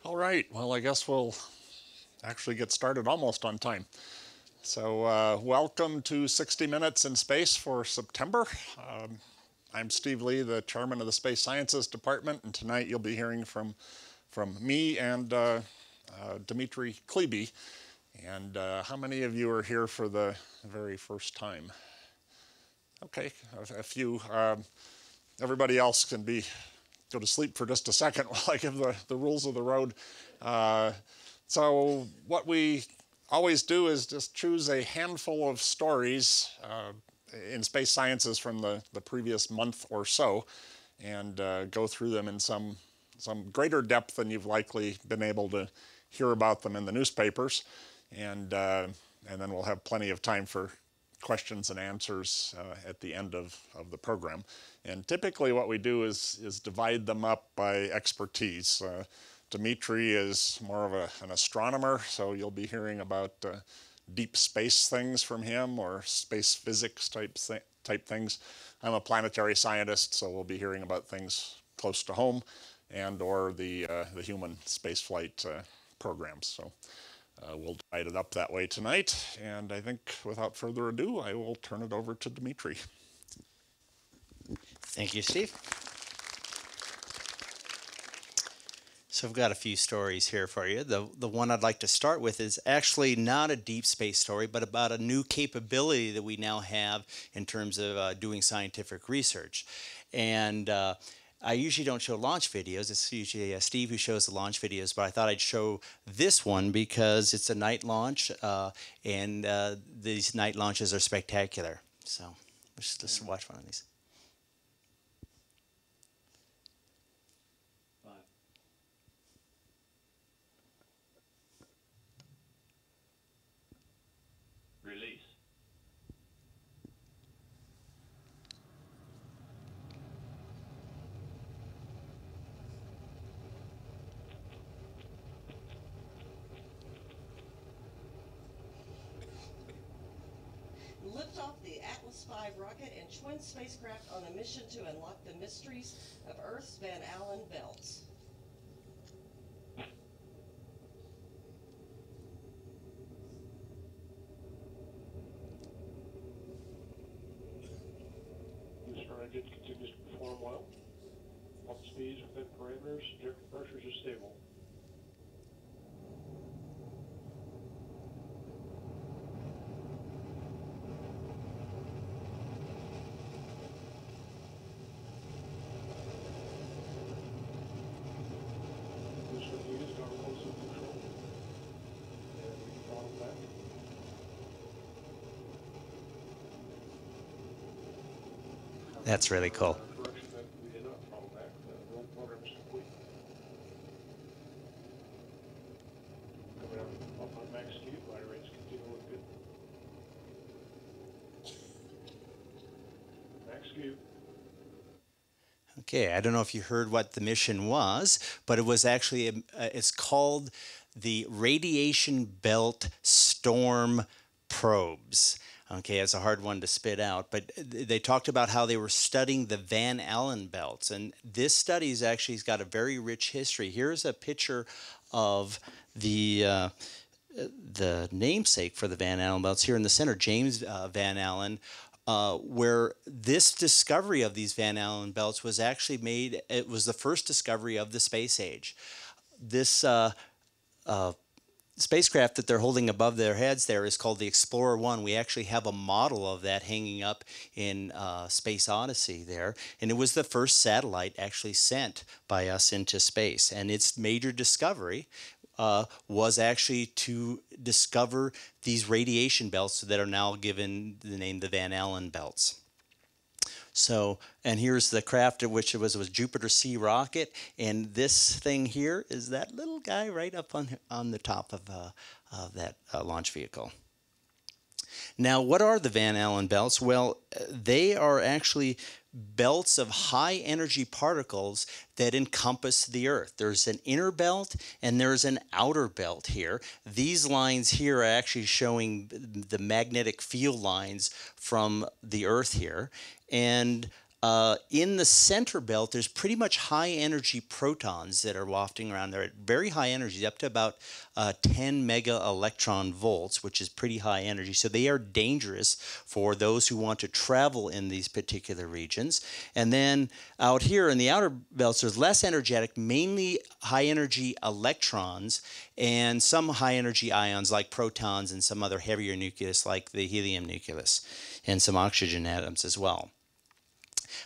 All right, well, I guess we'll actually get started almost on time. So welcome to 60 Minutes in Space for September. I'm Steve Lee, the chairman of the Space Sciences Department, and tonight you'll be hearing from me and Dimitri Klebe. And how many of you are here for the very first time? Okay, a few. Everybody else can go to sleep for just a second while I give the rules of the road. So what we always do is just choose a handful of stories in space sciences from the previous month or so and go through them in some greater depth than you've likely been able to hear about them in the newspapers. And then we'll have plenty of time for questions and answers at the end of the program. And typically what we do is divide them up by expertise. Dimitri is more of an astronomer, so you'll be hearing about deep space things from him or space physics type things. I'm a planetary scientist, so we'll be hearing about things close to home and or the human spaceflight programs. So we'll divide it up that way tonight, and I think without further ado, I will turn it over to Dimitri. Thank you, Steve. So I've got a few stories here for you. The one I'd like to start with is actually not a deep space story, but about a new capability that we now have in terms of doing scientific research. And I usually don't show launch videos. It's usually Steve who shows the launch videos, but I thought I'd show this one because it's a night launch, and these night launches are spectacular. So let's just watch one of these. Release. Lift off the Atlas V rocket and twin spacecraft on a mission to unlock the mysteries of Earth's Van Allen belts. This engine continues to perform well. Pump speeds within parameters, injector pressures are stable. This review is our close control. And we can throttle back. That's really cool. Correction that we did not throttle back. The roll program is complete. Coming up on max speed, ride rates continue to look good. Max speed. Okay, I don't know if you heard what the mission was, but it was actually, it's called the Radiation Belt Storm Probes. Okay, it's a hard one to spit out, but they talked about how they were studying the Van Allen belts, and this study's actually got a very rich history. Here's a picture of the namesake for the Van Allen belts here in the center, James Van Allen, where this discovery of these Van Allen belts was actually made. It was the first discovery of the space age. This spacecraft that they're holding above their heads there is called the Explorer 1. We actually have a model of that hanging up in Space Odyssey there. And it was the first satellite actually sent by us into space. And its major discovery was actually to discover these radiation belts that are now given the name the Van Allen belts. So, and here's the craft, which was a Jupiter C rocket, and this thing here is that little guy right up on the top of that launch vehicle. Now, what are the Van Allen belts? Well, they are actually belts of high energy particles that encompass the Earth. There's an inner belt and there's an outer belt here. These lines here are actually showing the magnetic field lines from the Earth here. And in the center belt, there's pretty much high energy protons that are wafting around there at very high energy, up to about 10 mega electron volts, which is pretty high energy. So they are dangerous for those who want to travel in these particular regions. And then out here in the outer belts, there's less energetic, mainly high energy electrons and some high energy ions like protons and some other heavier nucleus like the helium nucleus and some oxygen atoms as well.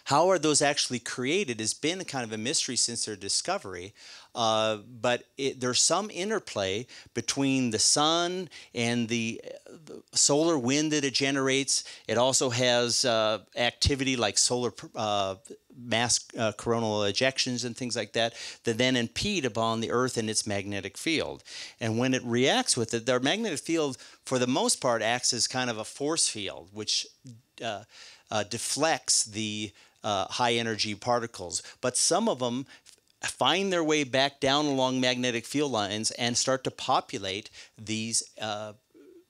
How are those actually created has been kind of a mystery since their discovery, but there's some interplay between the sun and the solar wind that it generates. It also has activity like solar mass coronal ejections and things like that that then impede upon the Earth and its magnetic field. And when it reacts with it, their magnetic field, for the most part, acts as kind of a force field, which deflects the high energy particles. But some of them find their way back down along magnetic field lines and start to populate these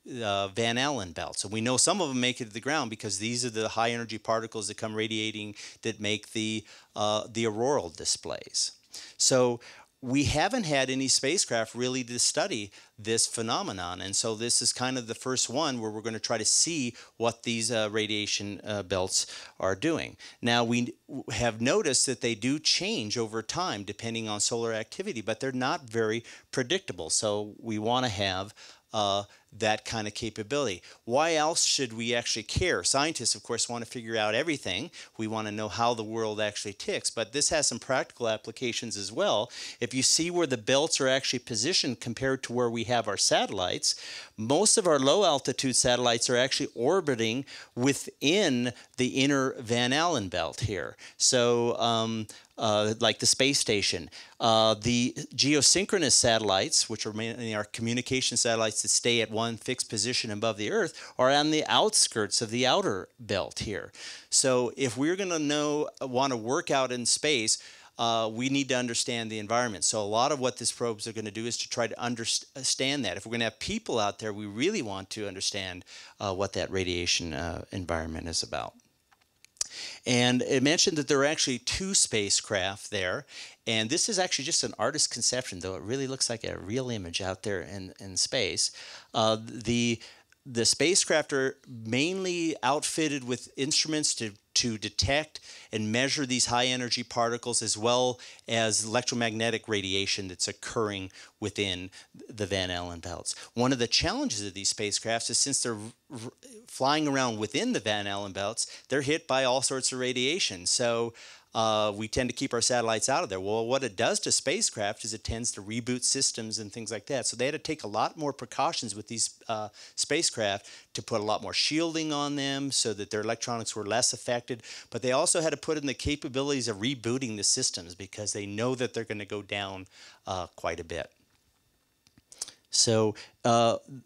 Van Allen belts. And we know some of them make it to the ground because these are the high energy particles that come radiating that make the auroral displays. So we haven't had any spacecraft really to study this phenomenon, and so this is kind of the first one where we're going to try to see what these radiation belts are doing. Now, we have noticed that they do change over time depending on solar activity, but they're not very predictable, so we want to have that kind of capability. Why else should we actually care? Scientists, of course, want to figure out everything. We want to know how the world actually ticks, but this has some practical applications as well. If you see where the belts are actually positioned compared to where we have our satellites, most of our low altitude satellites are actually orbiting within the inner Van Allen belt here. So like the space station. The geosynchronous satellites, which are mainly our communication satellites that stay at one fixed position above the Earth, are on the outskirts of the outer belt here. So if we're going to want to work out in space, we need to understand the environment. So a lot of what these probes are going to do is to try to understand that. If we're going to have people out there, we really want to understand what that radiation environment is about. And it mentioned that there are actually 2 spacecraft there. And this is actually just an artist's conception, though it really looks like a real image out there in space. The spacecraft are mainly outfitted with instruments to detect and measure these high energy particles as well as electromagnetic radiation that's occurring within the Van Allen belts. One of the challenges of these spacecrafts is since they're flying around within the Van Allen belts, they're hit by all sorts of radiation. So we tend to keep our satellites out of there. Well, what it does to spacecraft is it tends to reboot systems and things like that. So they had to take a lot more precautions with these spacecraft to put a lot more shielding on them so that their electronics were less affected. But they also had to put in the capabilities of rebooting the systems because they know that they're going to go down quite a bit. So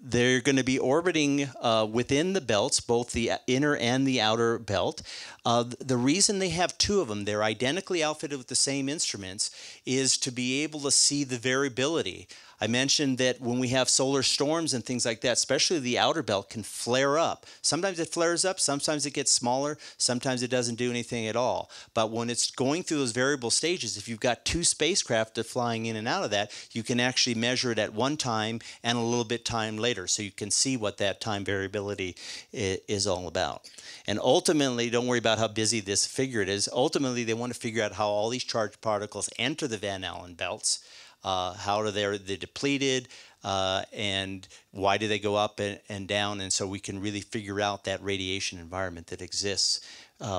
they're going to be orbiting within the belts, both the inner and the outer belt. The reason they have 2 of them, they're identically outfitted with the same instruments, is to be able to see the variability. I mentioned that when we have solar storms and things like that, especially the outer belt, can flare up. Sometimes it flares up, sometimes it gets smaller, sometimes it doesn't do anything at all. But when it's going through those variable stages, if you've got 2 spacecraft that are flying in and out of that, you can actually measure it at one time and a little bit time later, so you can see what that time variability is all about. And ultimately, don't worry about how busy this figure it is. Ultimately, they want to figure out how all these charged particles enter the Van Allen belts. How are they depleted, and why do they go up and down? And so we can really figure out that radiation environment that exists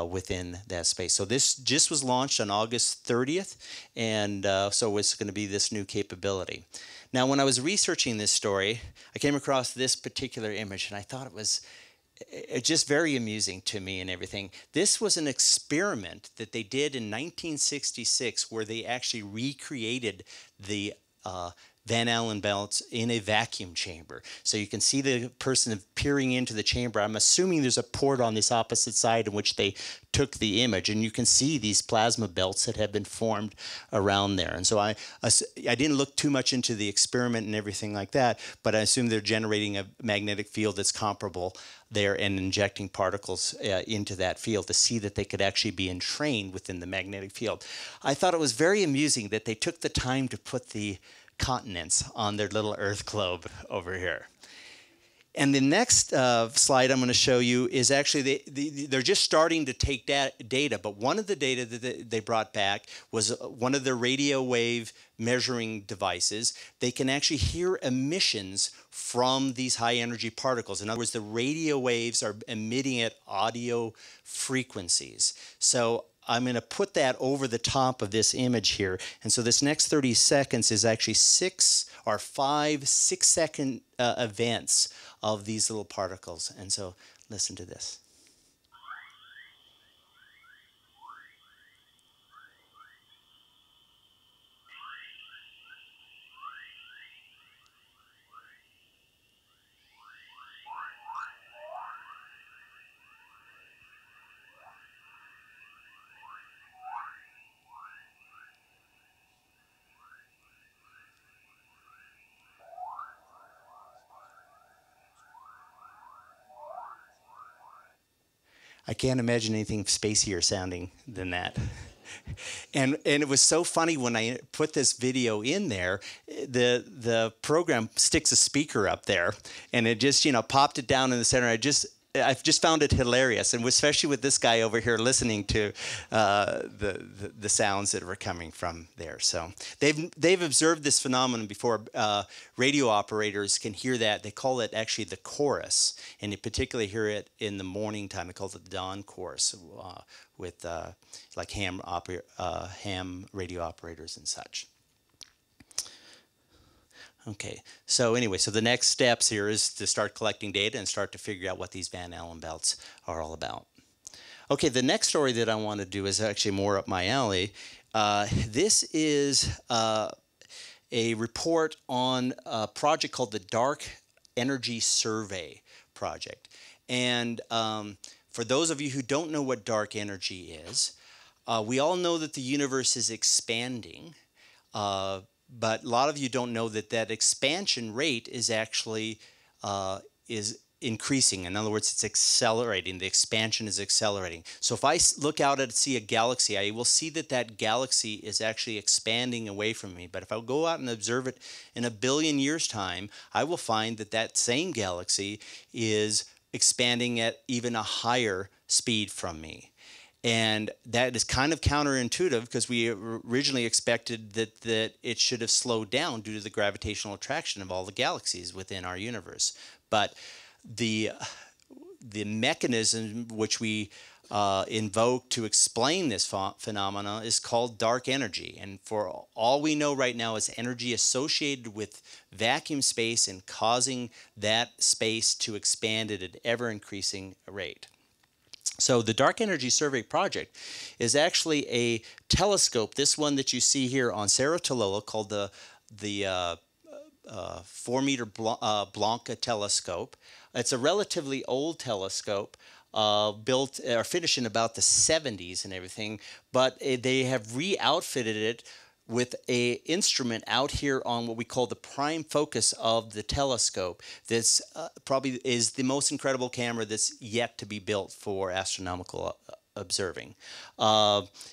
within that space. So this just was launched on August 30th, and so it's going to be this new capability. Now, when I was researching this story, I came across this particular image, and I thought it was just very amusing to me and everything. This was an experiment that they did in 1966 where they actually recreated the Van Allen belts in a vacuum chamber. So you can see the person peering into the chamber. I'm assuming there's a port on this opposite side in which they took the image, and you can see these plasma belts that have been formed around there. And so I didn't look too much into the experiment and everything like that, but I assume they're generating a magnetic field that's comparable there and injecting particles into that field to see that they could actually be entrained within the magnetic field. I thought it was very amusing that they took the time to put the continents on their little Earth globe over here. And the next slide I'm going to show you is actually, they're just starting to take data, but one of the data that they brought back was one of their radio wave measuring devices. They can actually hear emissions from these high energy particles. In other words, the radio waves are emitting at audio frequencies. So I'm going to put that over the top of this image here. And so this next 30 seconds is actually 5 6-second events of these little particles. And so listen to this. I can't imagine anything spacier sounding than that. And it was so funny when I put this video in there, the program sticks a speaker up there, and it just, popped it down in the center. I've just found it hilarious, and especially with this guy over here listening to the sounds that were coming from there. So they've observed this phenomenon before. Radio operators can hear that. They call it actually the chorus, and you particularly hear it in the morning time. They call it the dawn chorus with like ham radio operators and such. Okay, so anyway, so the next steps here is to start collecting data and start to figure out what these Van Allen belts are all about. Okay, the next story that I want to do is actually more up my alley. This is a report on a project called the Dark Energy Survey Project. And for those of you who don't know what dark energy is, we all know that the universe is expanding. But a lot of you don't know that that expansion rate is actually is increasing. In other words, it's accelerating. The expansion is accelerating. So if I look out and see a galaxy, I will see that that galaxy is actually expanding away from me. But if I go out and observe it in 1 billion years' time, I will find that that same galaxy is expanding at even a higher speed from me. And that is kind of counterintuitive because we originally expected that it should have slowed down due to the gravitational attraction of all the galaxies within our universe. But the mechanism which we invoke to explain this phenomena is called dark energy. And for all we know right now is energy associated with vacuum space and causing that space to expand at an ever-increasing rate. So the Dark Energy Survey Project is actually a telescope, this one that you see here on Cerro Tololo, called the 4-meter Blanca telescope. It's a relatively old telescope, built or finished in about the 70s and everything, but they have re-outfitted it with an instrument out here on what we call the prime focus of the telescope. This probably is the most incredible camera that's yet to be built for astronomical observing.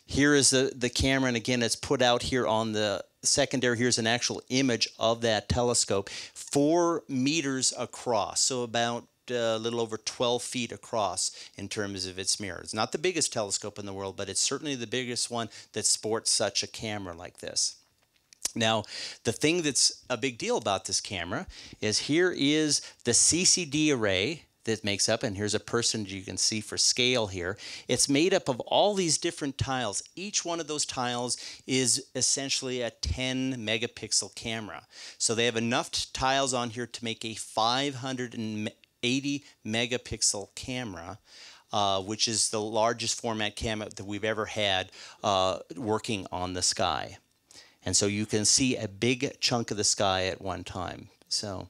Here is the camera, and again, it's put out here on the secondary. Here's an actual image of that telescope, 4 meters across, so about a little over 12 feet across in terms of its mirror. It's not the biggest telescope in the world, but it's certainly the biggest one that sports such a camera like this. Now, the thing that's a big deal about this camera is here is the CCD array that makes up, and here's a person you can see for scale here. It's made up of all these different tiles. Each one of those tiles is essentially a 10 megapixel camera. So they have enough tiles on here to make a 580 megapixel camera, which is the largest format camera that we've ever had working on the sky. And so you can see a big chunk of the sky at one time. So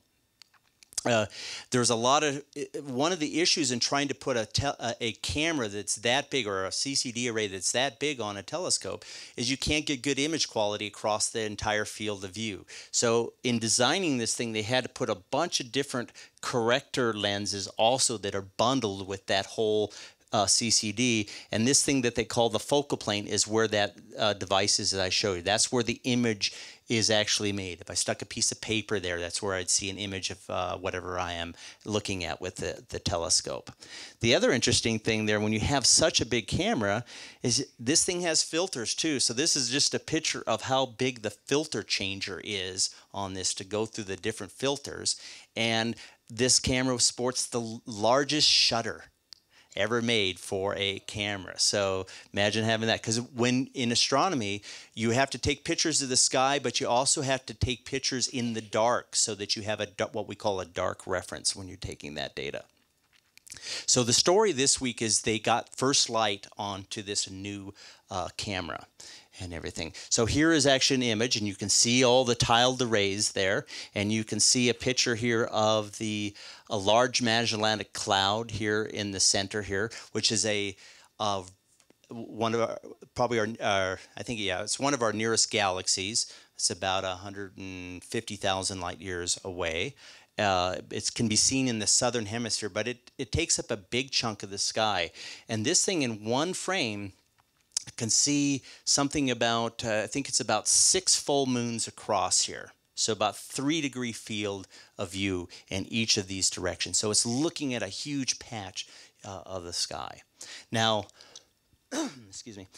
there's a lot of, one of the issues in trying to put a camera that's that big, or a CCD array that's that big on a telescope, is you can't get good image quality across the entire field of view. So in designing this thing, they had to put a bunch of different corrector lenses also that are bundled with that whole CCD, and this thing that they call the focal plane is where that device is that I showed you. That's where the image is actually made. If I stuck a piece of paper there, that's where I'd see an image of whatever I am looking at with the telescope. The other interesting thing there, when you have such a big camera, is this thing has filters too. So this is just a picture of how big the filter changer is on this to go through the different filters. And this camera sports the largest shutter ever made for a camera. So imagine having that, because when in astronomy you have to take pictures of the sky, but you also have to take pictures in the dark so that you have what we call a dark reference when you're taking that data. So the story this week is they got first light onto this new camera and everything. So here is actually an image, and you can see all the tiled arrays there, and you can see a picture here of a large Magellanic Cloud here in the center here, which is one of it's one of our nearest galaxies. It's about 150,000 light years away. It can be seen in the southern hemisphere, but it takes up a big chunk of the sky. And this thing in one frame can see something about, I think it's about 6 full moons across here. So about 3-degree field of view in each of these directions. So it's looking at a huge patch of the sky. Now, excuse me,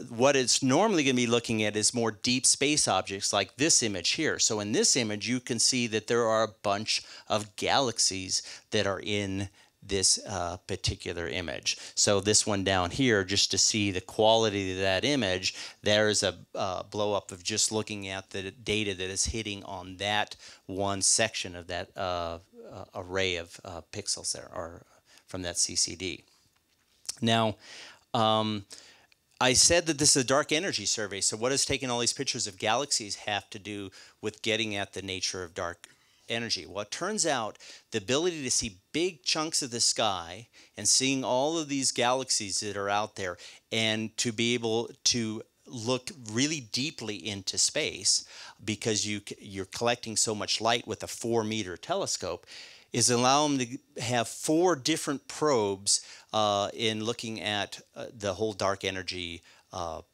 what it's normally going to be looking at is more deep space objects like this image here. So in this image, you can see that there are a bunch of galaxies that are in this particular image. So this one down here, just to see the quality of that image, there's a blow up of just looking at the data that is hitting on that one section of that array of pixels there, or from that CCD. Now, I said that this is a dark energy survey. So what does taking all these pictures of galaxies have to do with getting at the nature of dark energy? Well, it turns out the ability to see big chunks of the sky and seeing all of these galaxies that are out there, and to be able to look really deeply into space because you're collecting so much light with a 4-meter telescope, is allow them to have 4 different probes in looking at the whole dark energy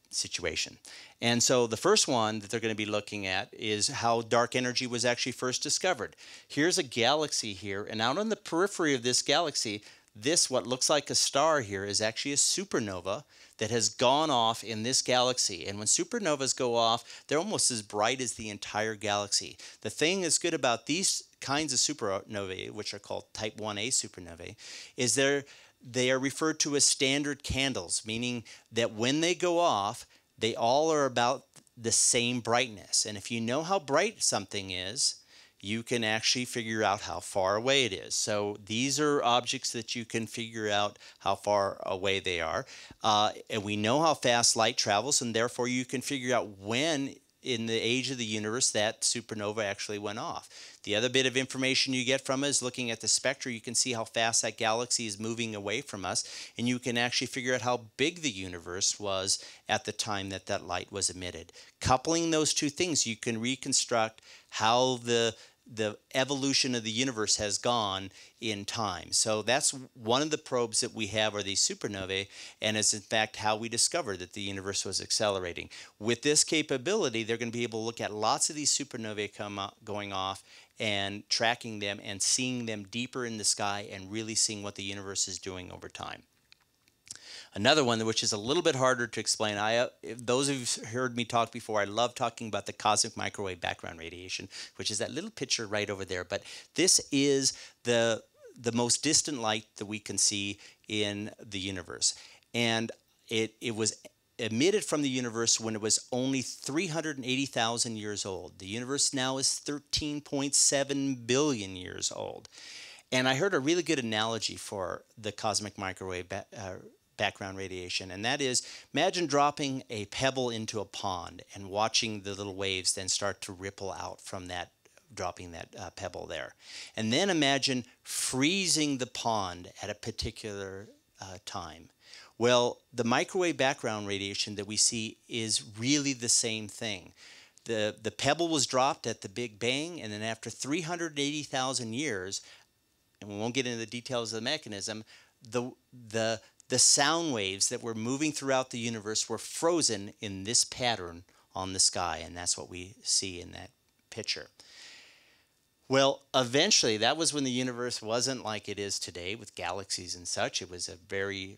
situation. And so the first one that they're going to be looking at is how dark energy was actually first discovered. Here's a galaxy here, and out on the periphery of this galaxy, what looks like a star here is actually a supernova that has gone off in this galaxy. And when supernovas go off, they're almost as bright as the entire galaxy. The thing that's good about these kinds of supernovae, which are called type 1a supernovae, is they are referred to as standard candles, meaning that when they go off, they all are about the same brightness. And if you know how bright something is, you can actually figure out how far away it is. So these are objects that you can figure out how far away they are. And we know how fast light travels, and therefore you can figure out when in the age of the universe that supernova actually went off. The other bit of information you get from it is looking at the spectra. You can see how fast that galaxy is moving away from us, and you can actually figure out how big the universe was at the time that that light was emitted. Coupling those two things, you can reconstruct how the evolution of the universe has gone in time. So that's one of the probes that we have, are these supernovae, and it's in fact how we discovered that the universe was accelerating. With this capability, they're going to be able to look at lots of these supernovae going off and tracking them and seeing them deeper in the sky and really seeing what the universe is doing over time. Another one, which is a little bit harder to explain, those of you who've heard me talk before, I love talking about the cosmic microwave background radiation, which is that little picture right over there. But this is the most distant light that we can see in the universe. And it was emitted from the universe when it was only 380,000 years old. The universe now is 13.7 billion years old. And I heard a really good analogy for the cosmic microwave background radiation, and that is, imagine dropping a pebble into a pond and watching the little waves then start to ripple out from that, dropping that pebble there. And then imagine freezing the pond at a particular time. Well, the microwave background radiation that we see is really the same thing. The pebble was dropped at the Big Bang, and then after 380,000 years, and we won't get into the details of the mechanism, the sound waves that were moving throughout the universe were frozen in this pattern on the sky, and that's what we see in that picture. Well, eventually, that was when the universe wasn't like it is today with galaxies and such. It was a very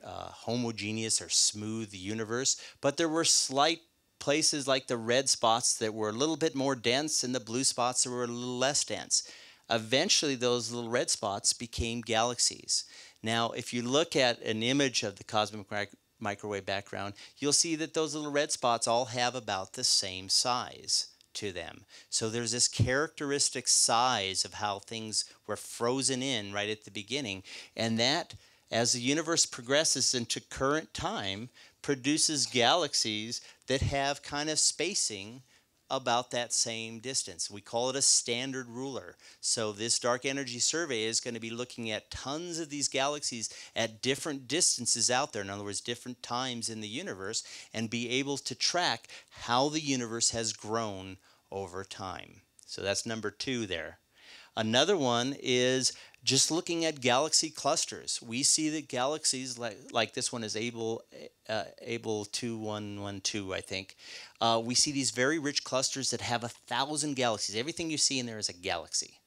homogeneous or smooth universe, but there were slight places like the red spots that were a little bit more dense and the blue spots that were a little less dense. Eventually, those little red spots became galaxies. Now, if you look at an image of the cosmic microwave background, you'll see that those little red spots all have about the same size to them. So there's this characteristic size of how things were frozen in right at the beginning, and that, as the universe progresses into current time, produces galaxies that have kind of spacing about that same distance. We call it a standard ruler. So this dark energy survey is going to be looking at tons of these galaxies at different distances out there, in other words, different times in the universe, and be able to track how the universe has grown over time. So that's number 2 there. Another one is just looking at galaxy clusters. We see that galaxies like this one is Able 2112, I think. We see these very rich clusters that have 1,000 galaxies. Everything you see in there is a galaxy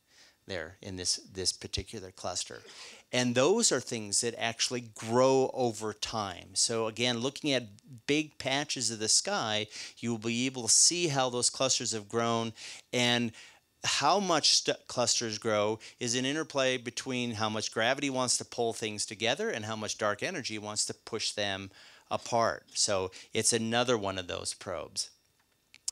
there in this particular cluster. And those are things that actually grow over time. So again, looking at big patches of the sky, you will be able to see how those clusters have grown, and how much clusters grow is an interplay between how much gravity wants to pull things together and how much dark energy wants to push them apart. So it's another one of those probes.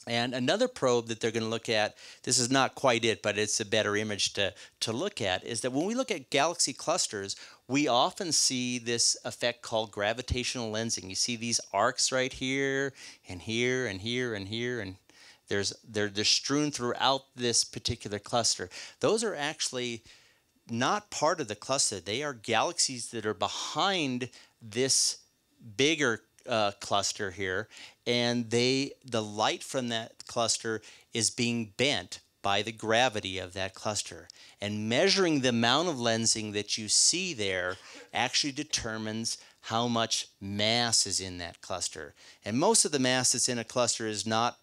And another probe that they're going to look at, this is not quite it, but it's a better image to look at, is that when we look at galaxy clusters, we often see this effect called gravitational lensing. You see these arcs right here, and here, and here, and here, and they're strewn throughout this particular cluster. Those are actually not part of the cluster. They are galaxies that are behind this bigger cluster here, and the light from that cluster is being bent by the gravity of that cluster. And measuring the amount of lensing that you see there actually determines how much mass is in that cluster. And most of the mass that's in a cluster is not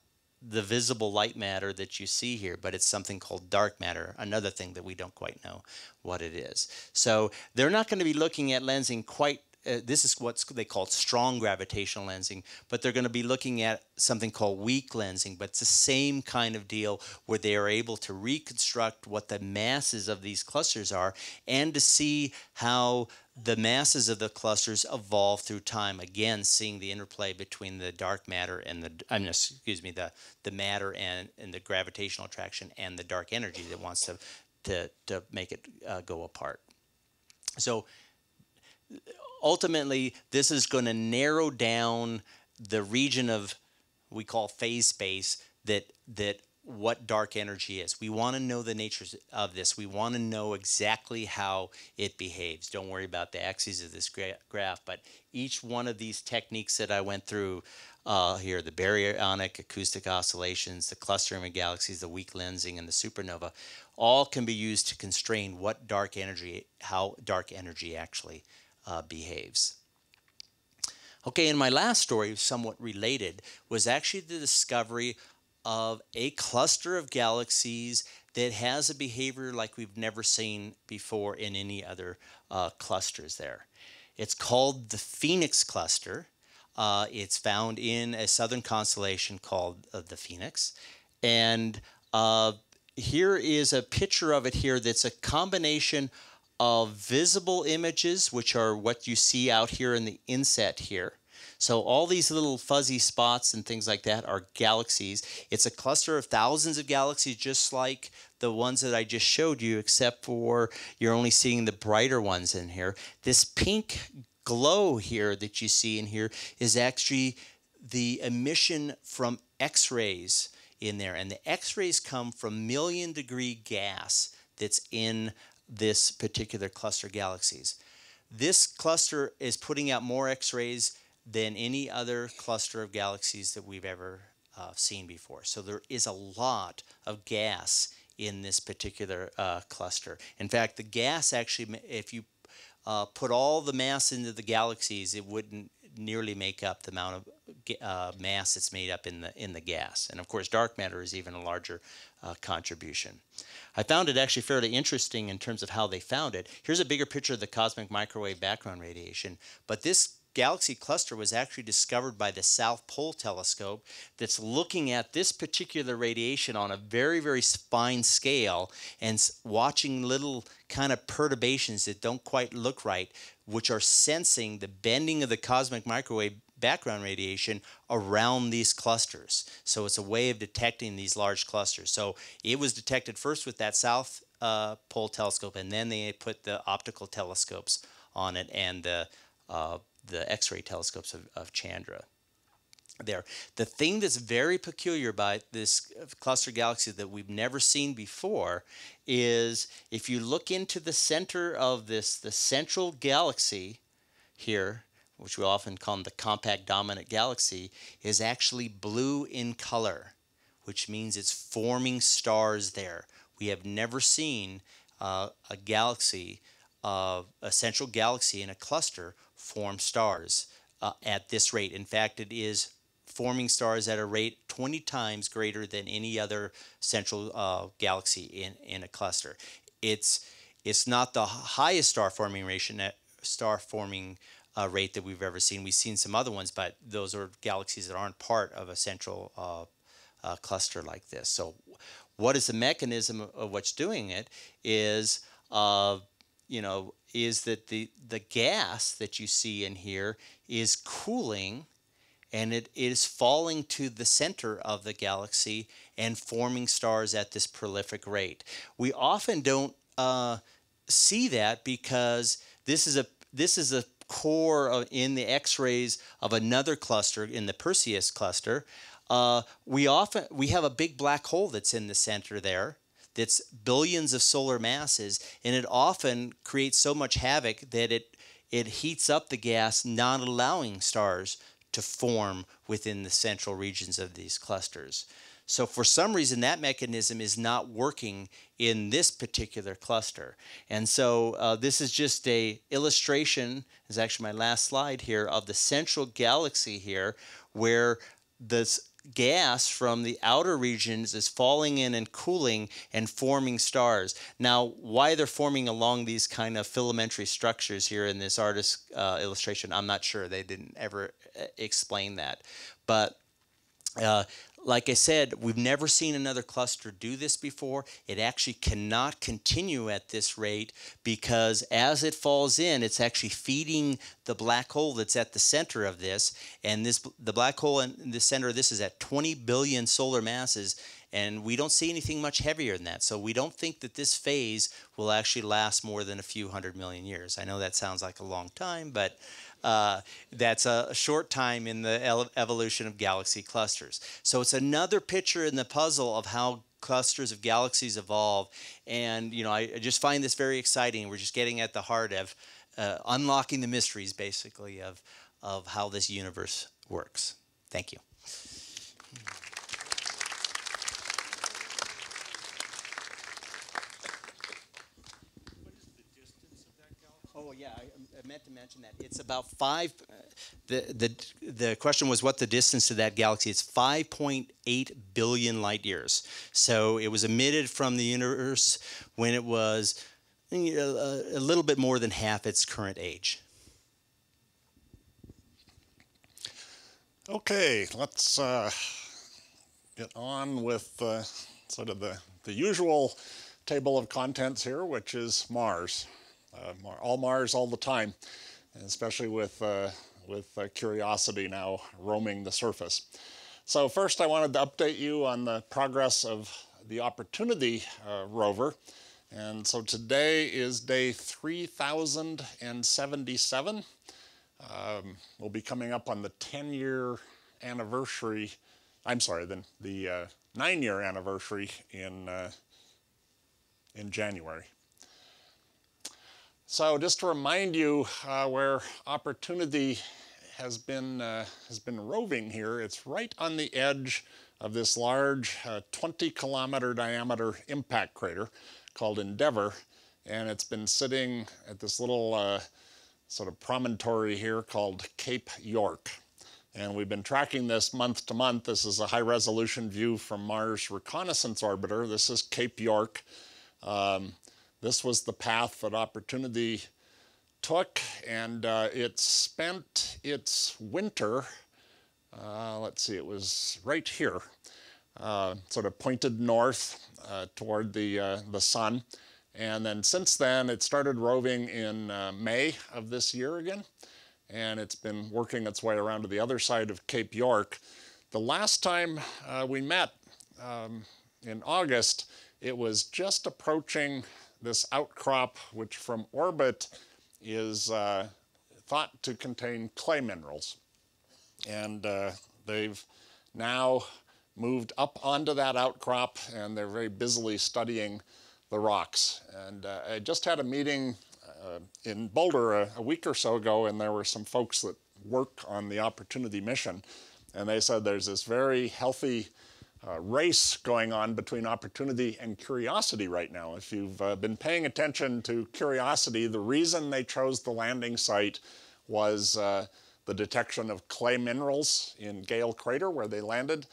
the visible light matter that you see here, but it's something called dark matter, another thing that we don't quite know what it is. So they're not going to be looking at lensing quite, this is what they call strong gravitational lensing, but they're going to be looking at something called weak lensing, but it's the same kind of deal where they are able to reconstruct what the masses of these clusters are and to see how the masses of the clusters evolve through time. Again, seeing the interplay between the dark matter and the matter and the gravitational attraction and the dark energy that wants to make it go apart. So ultimately, this is going to narrow down the region of we call phase space that what dark energy is. We want to know the nature of this. We want to know exactly how it behaves. Don't worry about the axes of this graph, but each one of these techniques that I went through here, the baryonic acoustic oscillations, the clustering of galaxies, the weak lensing, and the supernova, all can be used to constrain what dark energy, how dark energy actually behaves. Okay, and my last story, somewhat related, was actually the discovery of a cluster of galaxies that has a behavior like we've never seen before in any other clusters there. It's called the Phoenix cluster. It's found in a southern constellation called the Phoenix. And here is a picture of it here that's a combination of visible images, which are what you see out here in the inset here. So all these little fuzzy spots and things like that are galaxies. It's a cluster of thousands of galaxies, just like the ones that I just showed you, except for you're only seeing the brighter ones in here. This pink glow here that you see in here is actually the emission from X-rays in there. And the X-rays come from million-degree gas that's in this particular cluster of galaxies. This cluster is putting out more X-rays than any other cluster of galaxies that we've ever seen before. So there is a lot of gas in this particular cluster. In fact, the gas actually, if you put all the mass into the galaxies, it wouldn't nearly make up the amount of mass that's made up in the gas. And of course, dark matter is even a larger contribution. I found it actually fairly interesting in terms of how they found it. Here's a bigger picture of the cosmic microwave background radiation, but this galaxy cluster was actually discovered by the South Pole Telescope that's looking at this particular radiation on a very, very fine scale and watching little kind of perturbations that don't quite look right, which are sensing the bending of the cosmic microwave background radiation around these clusters. So it's a way of detecting these large clusters. So it was detected first with that South Pole Telescope, and then they put the optical telescopes on it and the X-ray telescopes of Chandra there. The thing that's very peculiar about this cluster galaxy that we've never seen before is if you look into the center of this, the central galaxy here, which we often call the compact dominant galaxy, is actually blue in color, which means it's forming stars there. We have never seen a galaxy, a central galaxy in a cluster form stars at this rate. In fact, it is forming stars at a rate 20 times greater than any other central galaxy in a cluster. It's not the highest star forming rate that we've ever seen. We've seen some other ones, but those are galaxies that aren't part of a central cluster like this. So what is the mechanism of what's doing it is that the gas that you see in here is cooling, and it is falling to the center of the galaxy and forming stars at this prolific rate. We often don't see that because this is a core in the X-rays of another cluster, in the Perseus cluster. We have a big black hole that's in the center there, that's billions of solar masses, and it often creates so much havoc that it heats up the gas, not allowing stars to form within the central regions of these clusters. So for some reason, that mechanism is not working in this particular cluster. And so this is just a illustration, is actually my last slide here, of the central galaxy here, where this gas from the outer regions is falling in and cooling and forming stars. Now, why they're forming along these kind of filamentary structures here in this artist's illustration, I'm not sure. They didn't ever explain that. But like I said, we've never seen another cluster do this before. It actually cannot continue at this rate because as it falls in, it's actually feeding the black hole that's at the center of this. And the black hole in the center of this is at 20 billion solar masses, and we don't see anything much heavier than that. So we don't think that this phase will actually last more than a few 100 million years. I know that sounds like a long time, but that's a short time in the evolution of galaxy clusters. So it's another picture in the puzzle of how clusters of galaxies evolve. And I just find this very exciting. We're just getting at the heart of unlocking the mysteries, basically, of how this universe works. Thank you. Oh yeah, I meant to mention that it's about 5. The question was what the distance to that galaxy. It's 5.8 billion light years. So it was emitted from the universe when it was a little bit more than half its current age. Okay, let's get on with sort of the usual table of contents here, which is Mars. All Mars all the time, and especially with Curiosity now roaming the surface. So first I wanted to update you on the progress of the Opportunity rover. And so today is day 3077, We'll be coming up on the 10-year anniversary, I'm sorry, the 9-year anniversary in January. So just to remind you where Opportunity has been roving here, it's right on the edge of this large 20-kilometer diameter impact crater called Endeavour, and it's been sitting at this little sort of promontory here called Cape York. And we've been tracking this month to month. This is a high-resolution view from Mars Reconnaissance Orbiter. This is Cape York. This was the path that Opportunity took, and it spent its winter, let's see, it was right here, sort of pointed north toward the sun. And then since then, it started roving in May of this year again, and it's been working its way around to the other side of Cape York. The last time we met in August, it was just approaching this outcrop, which from orbit is thought to contain clay minerals. And they've now moved up onto that outcrop, and they're very busily studying the rocks. And I just had a meeting in Boulder a week or so ago, and there were some folks that work on the Opportunity mission, and they said there's this very healthy race going on between Opportunity and Curiosity right now. If you've been paying attention to Curiosity, the reason they chose the landing site was the detection of clay minerals in Gale Crater where they landed.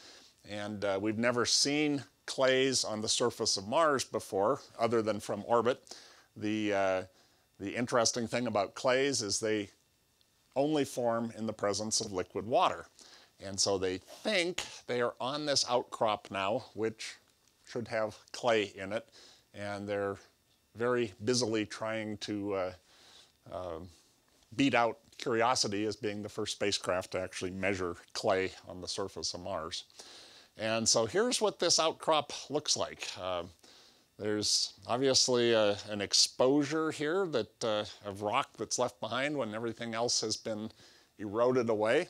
And we've never seen clays on the surface of Mars before, other than from orbit. The interesting thing about clays is they only form in the presence of liquid water. And so they think they are on this outcrop now, which should have clay in it. And they're very busily trying to beat out Curiosity as being the first spacecraft to actually measure clay on the surface of Mars. And so here's what this outcrop looks like. There's obviously an exposure here of rock that's left behind when everything else has been eroded away.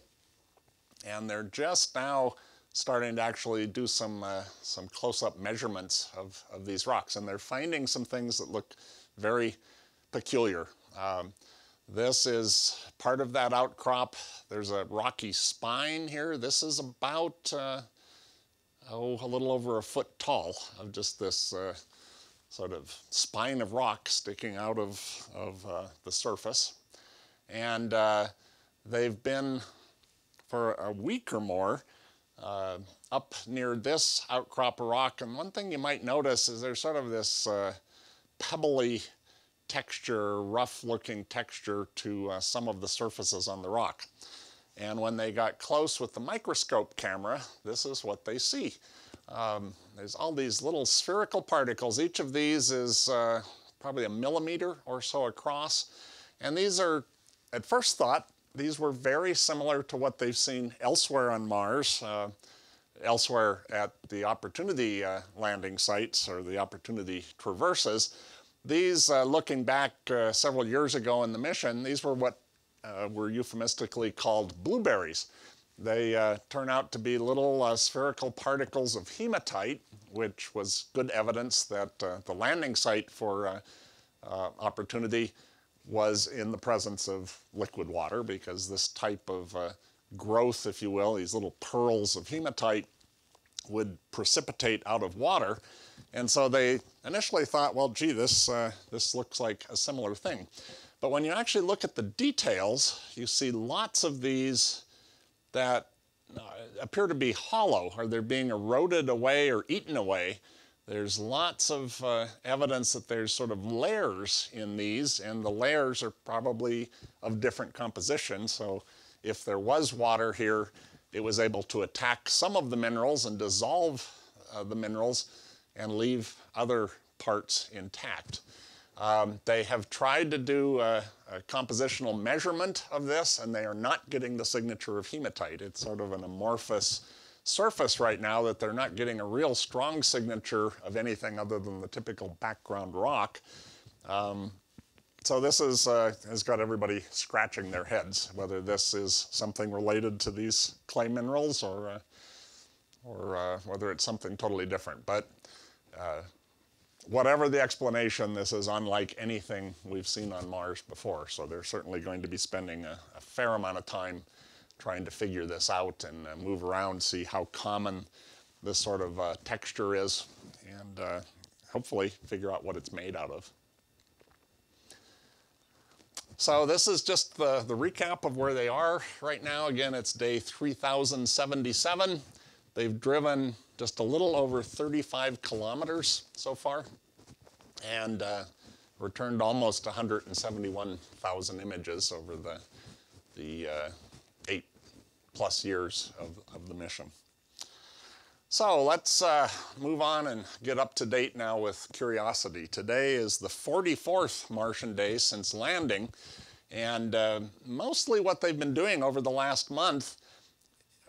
And they're just now starting to actually do some close-up measurements of these rocks. And they're finding some things that look very peculiar. This is part of that outcrop. There's a rocky spine here. This is about a little over a foot tall of just this sort of spine of rock sticking out of the surface. And they've been, for a week or more, up near this outcrop of rock. And one thing you might notice is there's sort of this pebbly texture, rough-looking texture to some of the surfaces on the rock. And when they got close with the microscope camera, this is what they see. There's all these little spherical particles. Each of these is probably a millimeter or so across. And these are, at first thought, these were very similar to what they've seen elsewhere on Mars, elsewhere at the Opportunity landing sites or the Opportunity traverses. These, looking back several years ago in the mission, these were what were euphemistically called blueberries. They turn out to be little spherical particles of hematite, which was good evidence that the landing site for Opportunity was in the presence of liquid water, because this type of growth, if you will, these little pearls of hematite would precipitate out of water. And so they initially thought, well, gee, this looks like a similar thing. But when you actually look at the details, you see lots of these that appear to be hollow, or they're being eroded away or eaten away. There's lots of evidence that there's sort of layers in these, and the layers are probably of different composition. So if there was water here, it was able to attack some of the minerals and dissolve the minerals and leave other parts intact. They have tried to do a compositional measurement of this, and they are not getting the signature of hematite. It's sort of an amorphous surface right now that they're not getting a real strong signature of anything other than the typical background rock. So this is, has got everybody scratching their heads, whether this is something related to these clay minerals or whether it's something totally different. But whatever the explanation, this is unlike anything we've seen on Mars before. So they're certainly going to be spending a fair amount of time trying to figure this out and move around, see how common this sort of texture is, and hopefully figure out what it's made out of. So this is just the recap of where they are right now. Again, it's day 3077. They've driven just a little over 35 kilometers so far and returned almost 171,000 images over the 8+ years of the mission. So let's move on and get up to date now with Curiosity. Today is the 44th Martian day since landing, and mostly what they've been doing over the last month,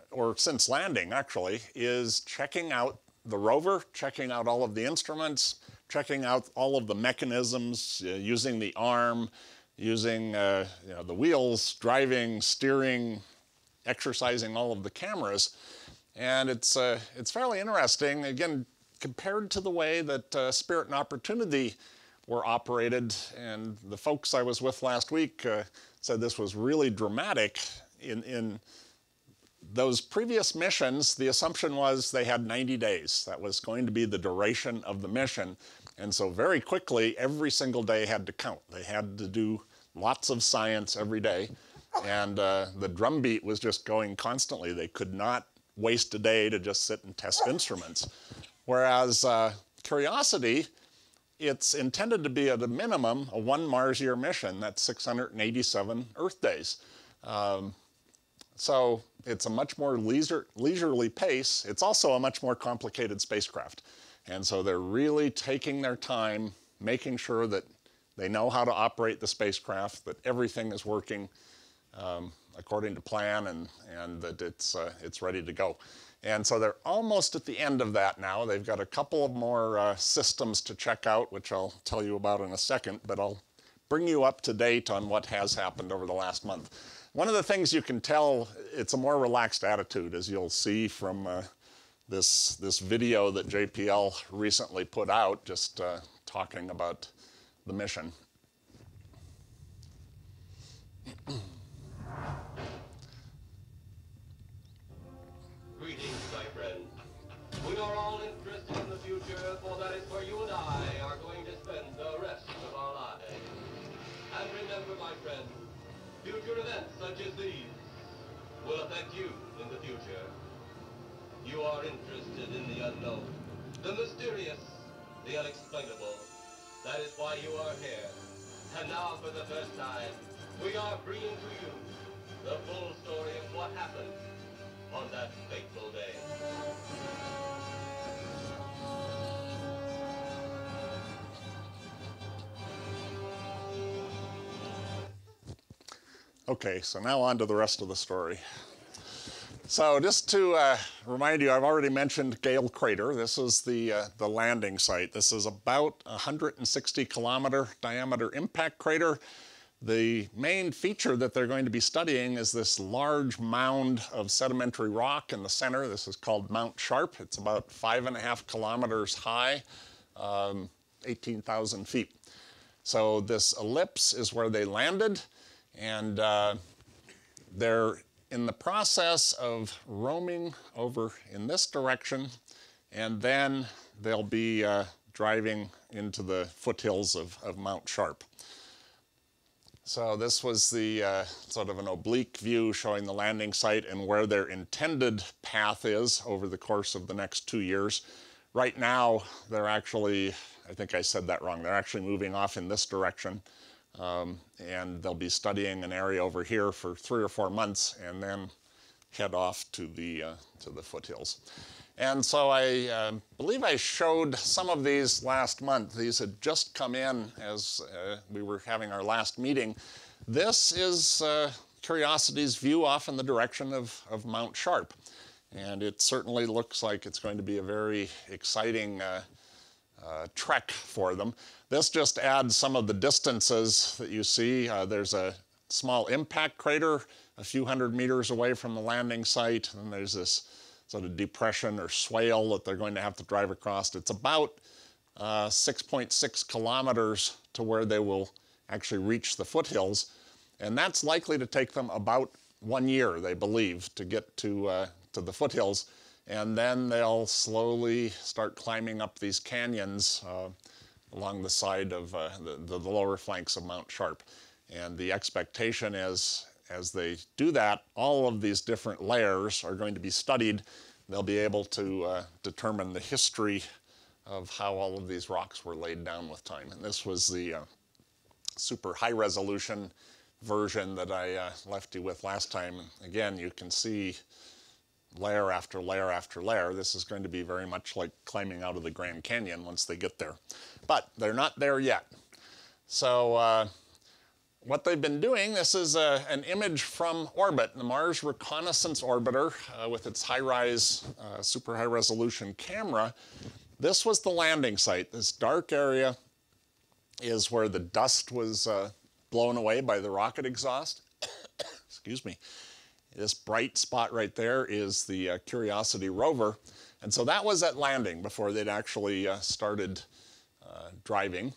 or since landing actually, is checking out the rover, checking out all of the instruments, checking out all of the mechanisms, using the arm, using the wheels, driving, steering, exercising all of the cameras. And it's fairly interesting, again, compared to the way that Spirit and Opportunity were operated. And the folks I was with last week said this was really dramatic. In those previous missions, the assumption was they had 90 days. That was going to be the duration of the mission. And so very quickly, every single day had to count. They had to do lots of science every day. And the drumbeat was just going constantly. They could not waste a day to just sit and test instruments. Whereas Curiosity, it's intended to be at a minimum a 1 Mars year mission. That's 687 Earth days. So it's a much more leisurely pace. It's also a much more complicated spacecraft. And so they're really taking their time, making sure that they know how to operate the spacecraft, that everything is working according to plan, and that it's ready to go. And so they're almost at the end of that now. They've got a couple of more systems to check out, which I'll tell you about in a second, but I'll bring you up to date on what has happened over the last month. One of the things you can tell, it's a more relaxed attitude, as you'll see from this video that JPL recently put out, just talking about the mission. Greetings, my friends. We are all interested in the future, for that is where you and I are going to spend the rest of our lives. And remember, my friends, future events such as these will affect you in the future. You are interested in the unknown, the mysterious, the unexplainable. That is why you are here. And now, for the first time, we are bringing to you the full story of what happened on that fateful day. Okay, so now on to the rest of the story. So just to remind you, I've already mentioned Gale Crater. This is the landing site. This is about 160 kilometer diameter impact crater. The main feature that they're going to be studying is this large mound of sedimentary rock in the center. This is called Mount Sharp. It's about 5.5 kilometers high, 18,000 feet. So this ellipse is where they landed, and they're in the process of roaming over in this direction, and then they'll be driving into the foothills of Mount Sharp. So this was the sort of an oblique view showing the landing site and where their intended path is over the course of the next 2 years. Right now, they're actually, I think I said that wrong, they're actually moving off in this direction. And they'll be studying an area over here for 3 or 4 months and then head off to the foothills. And so I believe I showed some of these last month. These had just come in as we were having our last meeting. This is Curiosity's view off in the direction of Mount Sharp. And it certainly looks like it's going to be a very exciting trek for them. This just adds some of the distances that you see. There's a small impact crater a few hundred meters away from the landing site, and there's this sort of depression or swale that they're going to have to drive across. It's about 6.6 kilometers to where they will actually reach the foothills, and that's likely to take them about 1 year, they believe, to get to the foothills, and then they'll slowly start climbing up these canyons along the side of the lower flanks of Mount Sharp. And the expectation is, as they do that, all of these different layers are going to be studied. They'll be able to determine the history of how all of these rocks were laid down with time. And this was the super high resolution version that I left you with last time. Again, you can see layer after layer after layer. This is going to be very much like climbing out of the Grand Canyon once they get there. But they're not there yet. So what they've been doing, this is an image from orbit, the Mars Reconnaissance Orbiter with its high-rise, super high-resolution camera. This was the landing site. This dark area is where the dust was blown away by the rocket exhaust. Excuse me. This bright spot right there is the Curiosity rover. And so that was at landing before they'd actually started driving.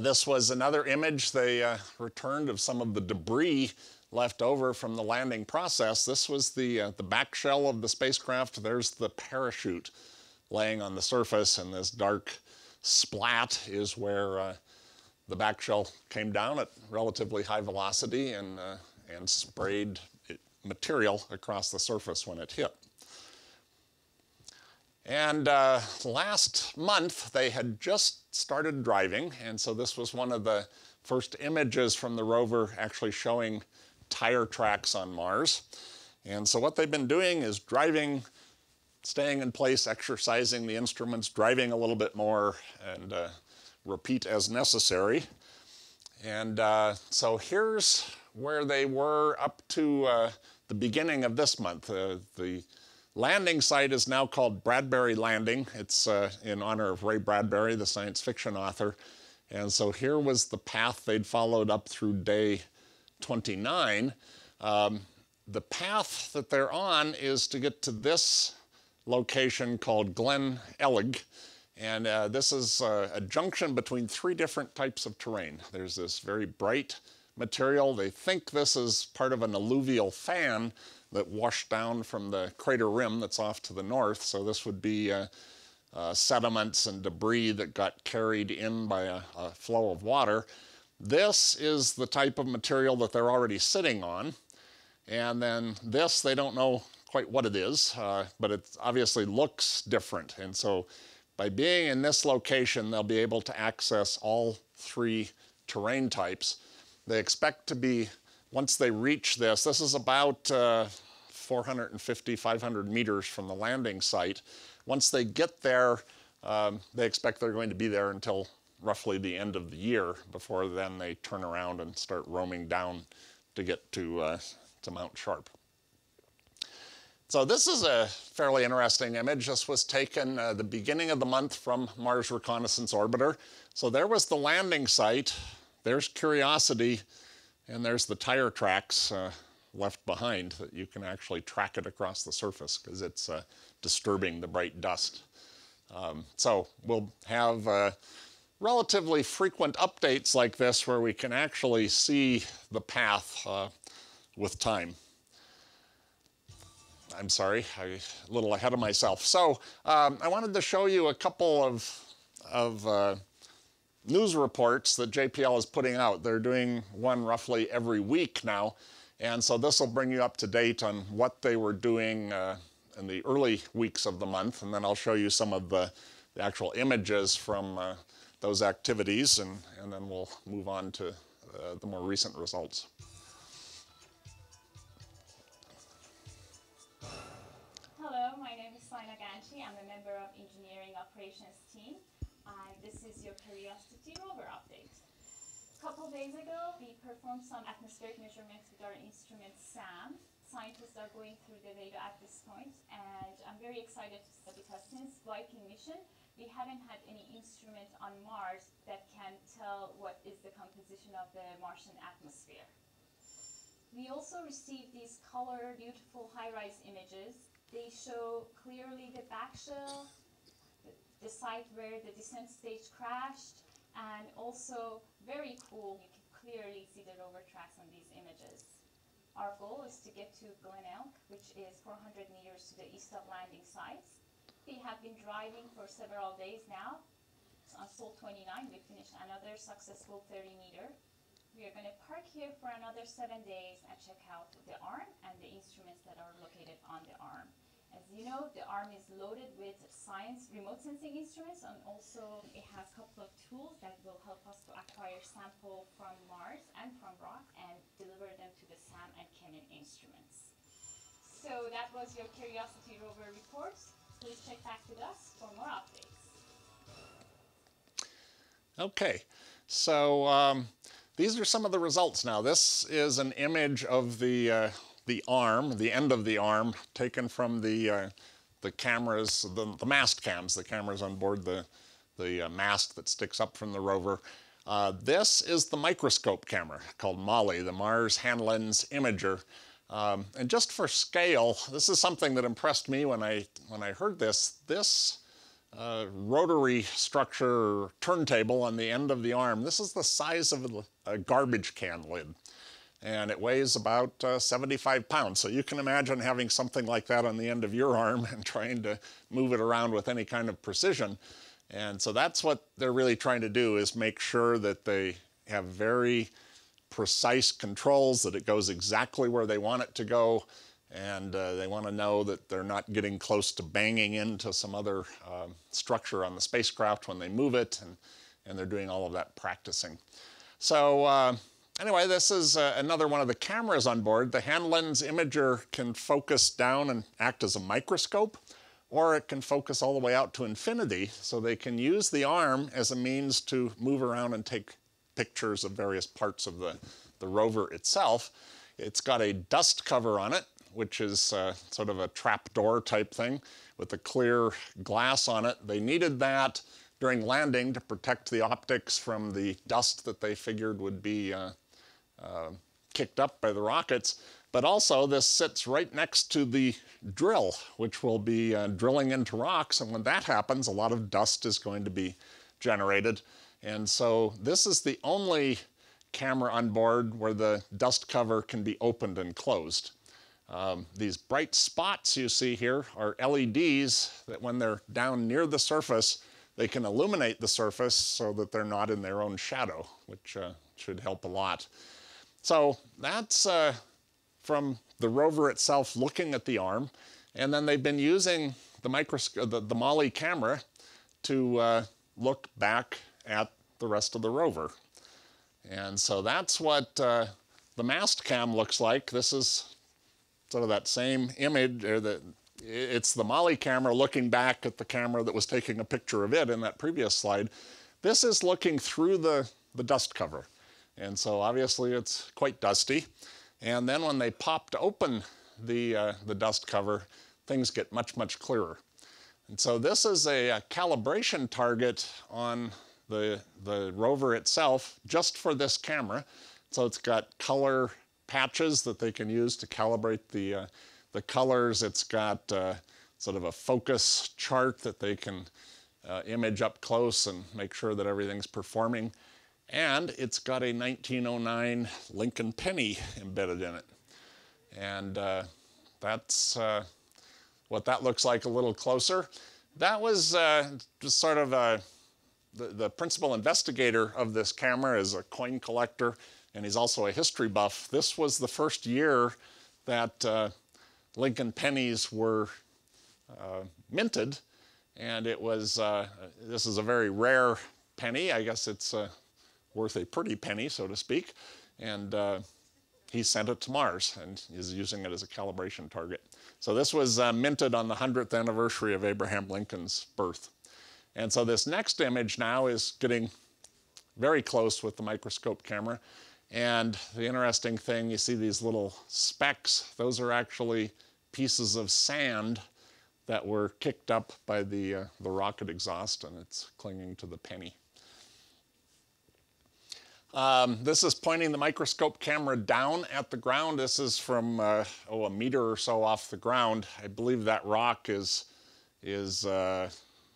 This was another image they returned of some of the debris left over from the landing process. This was the back shell of the spacecraft. There's the parachute laying on the surface, and this dark splat is where the back shell came down at relatively high velocity and sprayed material across the surface when it hit. And last month, they had just started driving, and so this was one of the first images from the rover actually showing tire tracks on Mars. And so what they've been doing is driving, staying in place, exercising the instruments, driving a little bit more, and repeat as necessary. And so here's where they were up to the beginning of this month. The landing site is now called Bradbury Landing. It's in honor of Ray Bradbury, the science fiction author. And so here was the path they'd followed up through day 29. The path that they're on is to get to this location called Glen Elig. And this is a junction between 3 different types of terrain. There's this very bright material. They think this is part of an alluvial fan that washed down from the crater rim that's off to the north. So this would be sediments and debris that got carried in by a flow of water. This is the type of material that they're already sitting on. And then this, they don't know quite what it is, but it obviously looks different. And so by being in this location, they'll be able to access all 3 terrain types. They expect to be, once they reach this is about 450, 500 meters from the landing site. Once they get there, they expect they're going to be there until roughly the end of the year. Before then, they turn around and start roaming down to get to Mount Sharp. So this is a fairly interesting image. This was taken the beginning of the month from Mars Reconnaissance Orbiter. So there was the landing site. There's Curiosity, and there's the tire tracks left behind that you can actually track it across the surface because it's disturbing the bright dust. So we'll have relatively frequent updates like this where we can actually see the path with time. I'm sorry, I'm a little ahead of myself. So I wanted to show you a couple of news reports that JPL is putting out. They're doing one roughly every week now. And so this will bring you up to date on what they were doing in the early weeks of the month. And then I'll show you some of the actual images from those activities. And then we'll move on to the more recent results. Hello, my name is Saina Ganchi. I'm a member of Engineering Operations team. This is your Curiosity rover update. A couple days ago, we performed some atmospheric measurements with our instrument SAM. Scientists are going through the data at this point, and I'm very excited because since Viking mission, we haven't had any instrument on Mars that can tell what is the composition of the Martian atmosphere. We also received these color, beautiful high-rise images. They show clearly the back shell, the site where the descent stage crashed, and also very cool, you can clearly see the rover tracks on these images. Our goal is to get to Glen Elk, which is 400 meters to the east of landing sites. We have been driving for several days now. So on Sol 29, we finished another successful 30-meter. We are going to park here for another 7 days and check out the arm and the instruments that are located on the arm. As you know, the arm is loaded with science remote sensing instruments, and also it has a couple of tools that will help us to acquire sample from Mars and from rock and deliver them to the SAM and Kennen instruments. So that was your Curiosity rover report. Please check back with us for more updates. Okay, so these are some of the results now. This is an image of the arm, the end of the arm, taken from the cameras, the mast cams, the cameras on board the mast that sticks up from the rover. This is the microscope camera called MALI, the Mars Hand Lens Imager. And just for scale, this is something that impressed me when I heard this. This rotary structure turntable on the end of the arm, this is the size of a garbage can lid. And it weighs about 75 pounds. So you can imagine having something like that on the end of your arm and trying to move it around with any kind of precision. And so that's what they're really trying to do, is make sure that they have very precise controls, that it goes exactly where they want it to go, and they want to know that they're not getting close to banging into some other structure on the spacecraft when they move it, and they're doing all of that practicing. So anyway, this is another one of the cameras on board. The hand lens imager can focus down and act as a microscope, or it can focus all the way out to infinity, so they can use the arm as a means to move around and take pictures of various parts of the rover itself. It's got a dust cover on it, which is sort of a trapdoor type thing with a clear glass on it. They needed that during landing to protect the optics from the dust that they figured would be kicked up by the rockets. But also this sits right next to the drill, which will be drilling into rocks, and when that happens, a lot of dust is going to be generated. And so this is the only camera on board where the dust cover can be opened and closed. These bright spots you see here are LEDs that when they're down near the surface, they can illuminate the surface so that they're not in their own shadow, which should help a lot. So that's from the rover itself looking at the arm, and then they've been using the MALI camera to look back at the rest of the rover. And so that's what the mast cam looks like. This is sort of that same image, or it's the MALI camera looking back at the camera that was taking a picture of it in that previous slide. This is looking through the dust cover. And so obviously it's quite dusty. And then when they popped open the dust cover, things get much, much clearer. And so this is a calibration target on the rover itself just for this camera. So it's got color patches that they can use to calibrate the colors. It's got sort of a focus chart that they can image up close and make sure that everything's performing. And it's got a 1909 Lincoln penny embedded in it. And that's what that looks like a little closer. That was just sort of the principal investigator of this camera is a coin collector, and he's also a history buff. This was the first year that Lincoln pennies were minted, and it was, this is a very rare penny. I guess it's worth a pretty penny, so to speak, and he sent it to Mars and is using it as a calibration target. So this was minted on the 100th anniversary of Abraham Lincoln's birth. And so this next image now is getting very close with the microscope camera. And the interesting thing, you see these little specks. Those are actually pieces of sand that were kicked up by the rocket exhaust, and it's clinging to the penny. This is pointing the microscope camera down at the ground. This is from a meter or so off the ground. I believe that rock is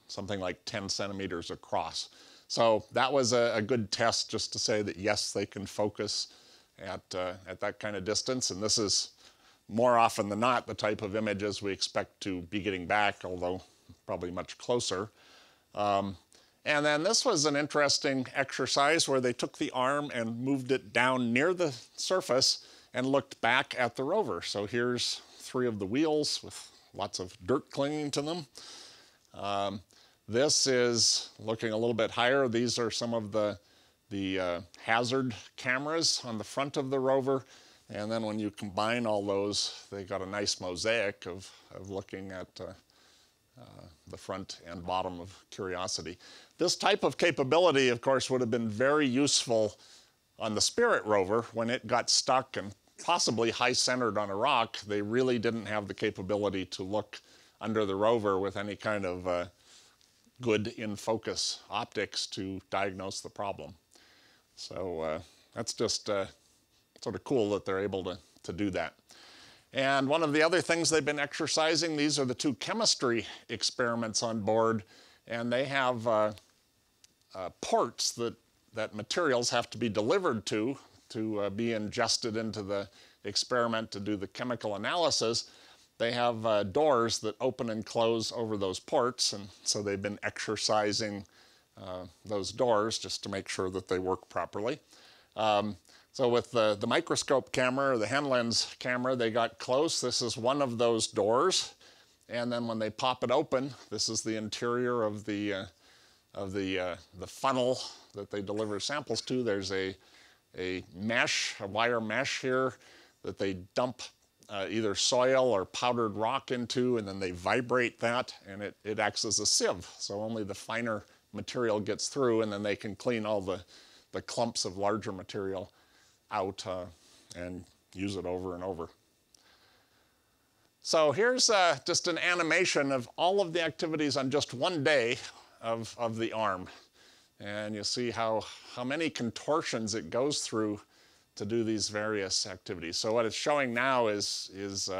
something like 10 centimeters across. So that was a good test just to say that yes, they can focus at that kind of distance. And this is more often than not the type of images we expect to be getting back, although probably much closer. And then this was an interesting exercise where they took the arm and moved it down near the surface and looked back at the rover. So here's 3 of the wheels with lots of dirt clinging to them. This is looking a little bit higher. These are some of the hazard cameras on the front of the rover. And then when you combine all those, they got a nice mosaic of looking at the front and bottom of Curiosity. This type of capability, of course, would have been very useful on the Spirit rover when it got stuck and possibly high-centered on a rock. They really didn't have the capability to look under the rover with any kind of good in-focus optics to diagnose the problem. So that's just sort of cool that they're able to do that. And one of the other things they've been exercising, these are the 2 chemistry experiments on board, and they have ports that materials have to be delivered to be ingested into the experiment to do the chemical analysis. They have doors that open and close over those ports, and so they've been exercising those doors just to make sure that they work properly. So with the microscope camera, or the HenLens camera, they got close. This is one of those doors. And then when they pop it open, this is the interior of the funnel that they deliver samples to. There's a mesh, a wire mesh here that they dump either soil or powdered rock into, and then they vibrate that, and it acts as a sieve. So only the finer material gets through, and then they can clean all the clumps of larger material out and use it over and over. So here's just an animation of all of the activities on just one day of the arm. And you see how many contortions it goes through to do these various activities. So what it's showing now is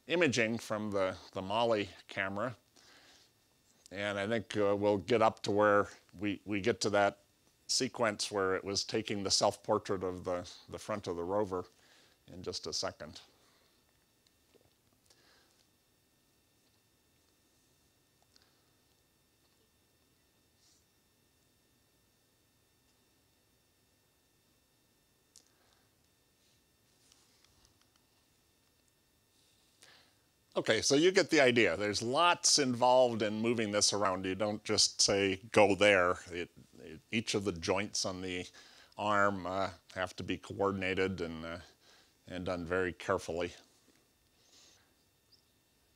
imaging from the Molly camera. And I think we'll get up to where we get to that sequence where it was taking the self-portrait of the front of the rover in just a second. Okay, so you get the idea. There's lots involved in moving this around. You don't just say, go there. Each of the joints on the arm have to be coordinated and done very carefully.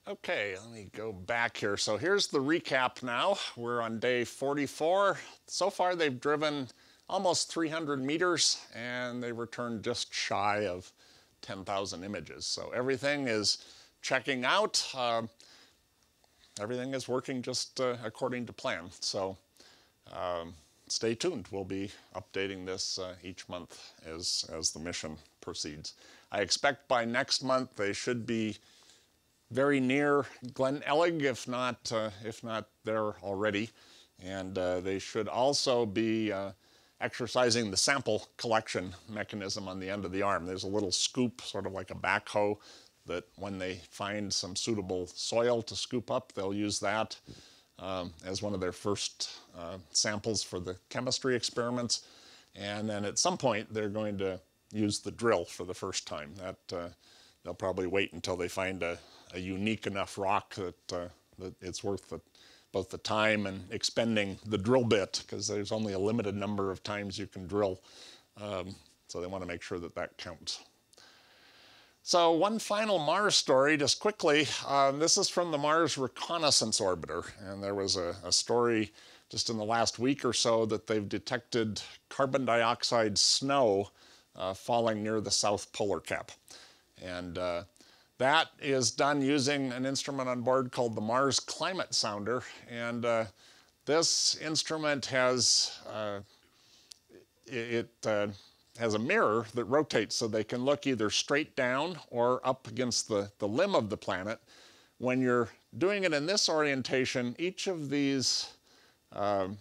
Okay, let me go back here. So here's the recap now. We're on day 44. So far they've driven almost 300 meters and they returned just shy of 10,000 images. So everything is checking out. Everything is working just according to plan. So stay tuned. We'll be updating this each month as the mission proceeds. I expect by next month they should be very near Glen Ellig, if not there already. And they should also be exercising the sample collection mechanism on the end of the arm. There's a little scoop, sort of like a backhoe, that when they find some suitable soil to scoop up, they'll use that as one of their first samples for the chemistry experiments. And then at some point, they're going to use the drill for the first time. That they'll probably wait until they find a unique enough rock that it's worth both the time and expending the drill bit, because there's only a limited number of times you can drill. So they want to make sure that that counts. So one final Mars story, just quickly. This is from the Mars Reconnaissance Orbiter, and there was a story just in the last week or so that they've detected carbon dioxide snow falling near the south polar cap. And That is done using an instrument on board called the Mars Climate Sounder. And this instrument has has a mirror that rotates so they can look either straight down or up against the limb of the planet. When you're doing it in this orientation, each of these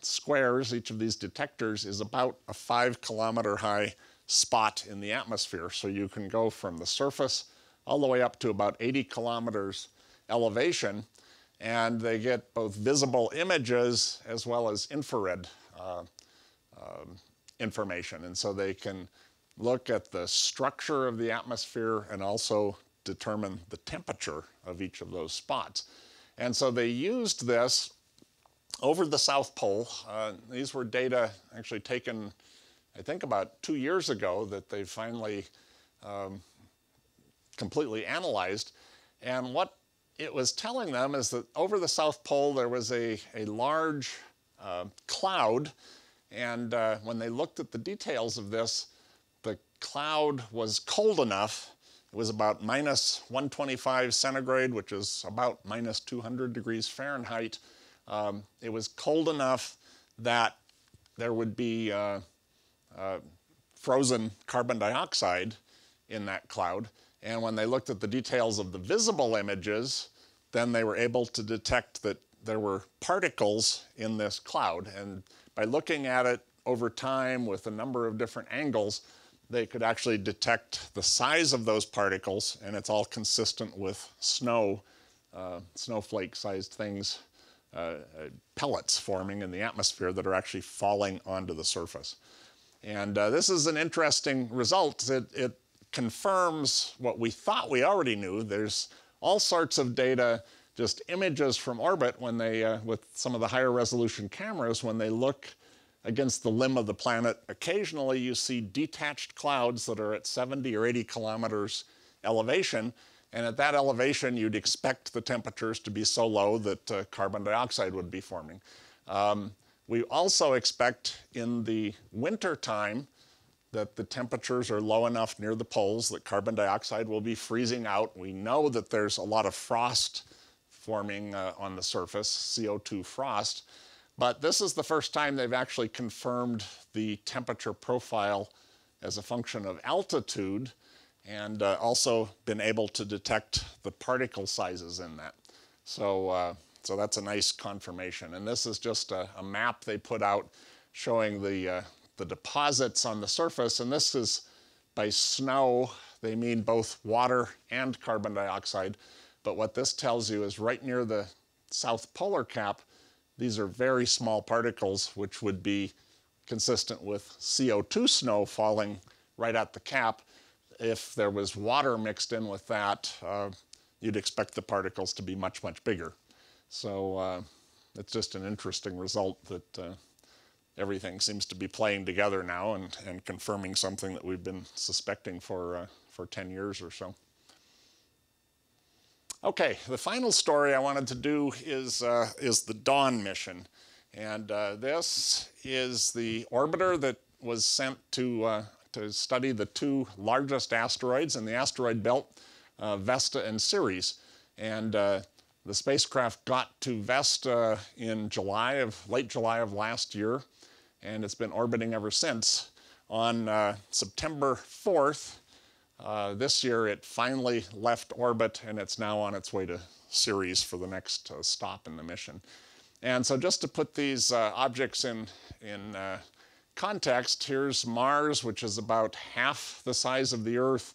squares, each of these detectors is about a 5-kilometer high spot in the atmosphere. So you can go from the surface all the way up to about 80 kilometers elevation, and they get both visible images as well as infrared information. And so they can look at the structure of the atmosphere and also determine the temperature of each of those spots. And so they used this over the South Pole. These were data actually taken, I think, about 2 years ago that they finally completely analyzed. And what it was telling them is that over the South Pole there was a large cloud, and when they looked at the details of this, the cloud was cold enough. It was about minus 125 centigrade, which is about minus 200 degrees Fahrenheit. It was cold enough that there would be frozen carbon dioxide in that cloud. And when they looked at the details of the visible images, then they were able to detect that there were particles in this cloud. And by looking at it over time with a number of different angles, they could actually detect the size of those particles, and it's all consistent with snow, snowflake-sized things, pellets forming in the atmosphere that are actually falling onto the surface. And this is an interesting result. It confirms what we thought we already knew. There's all sorts of data, just images from orbit when they, with some of the higher resolution cameras, when they look against the limb of the planet, occasionally you see detached clouds that are at 70 or 80 kilometers elevation. And at that elevation, you'd expect the temperatures to be so low that carbon dioxide would be forming. We also expect in the winter time that the temperatures are low enough near the poles that carbon dioxide will be freezing out. We know that there's a lot of frost forming on the surface, CO2 frost. But this is the first time they've actually confirmed the temperature profile as a function of altitude, and also been able to detect the particle sizes in that. So, so that's a nice confirmation. And this is just a map they put out showing the deposits on the surface. And this is by snow. They mean both water and carbon dioxide. But what this tells you is right near the south polar cap, these are very small particles, which would be consistent with CO2 snow falling right at the cap. If there was water mixed in with that, you'd expect the particles to be much, much bigger. So it's just an interesting result that everything seems to be playing together now and confirming something that we've been suspecting for 10 years or so. Okay, the final story I wanted to do is the Dawn mission. And this is the orbiter that was sent to study the two largest asteroids in the asteroid belt, Vesta and Ceres. And the spacecraft got to Vesta in late July of last year, and it's been orbiting ever since. On September 4th, this year it finally left orbit, and it's now on its way to Ceres for the next stop in the mission. And so just to put these objects in context, here's Mars, which is about half the size of the Earth.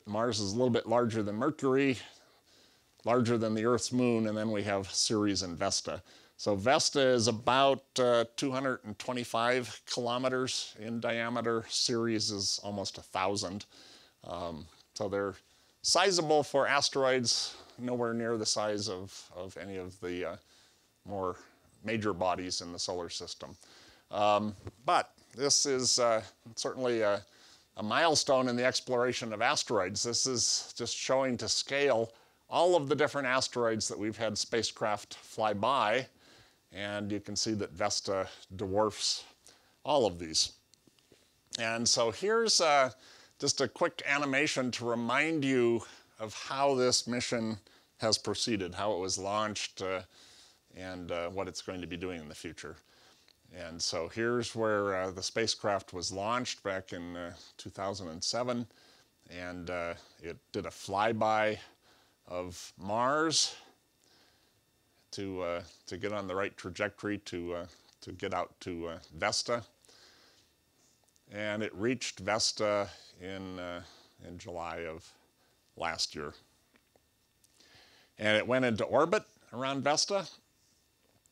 Mars is a little bit larger than Mercury, larger than the Earth's moon, and then we have Ceres and Vesta. So Vesta is about 225 kilometers in diameter. Ceres is almost 1,000. So they're sizable for asteroids, nowhere near the size of any of the more major bodies in the solar system. But this is certainly a milestone in the exploration of asteroids. This is just showing to scale all of the different asteroids that we've had spacecraft fly by, and you can see that Vesta dwarfs all of these. And so here's just a quick animation to remind you of how this mission has proceeded, how it was launched, and what it's going to be doing in the future. And so here's where the spacecraft was launched back in 2007, and it did a flyby of Mars to get on the right trajectory to get out to Vesta. And it reached Vesta in July of last year. And it went into orbit around Vesta,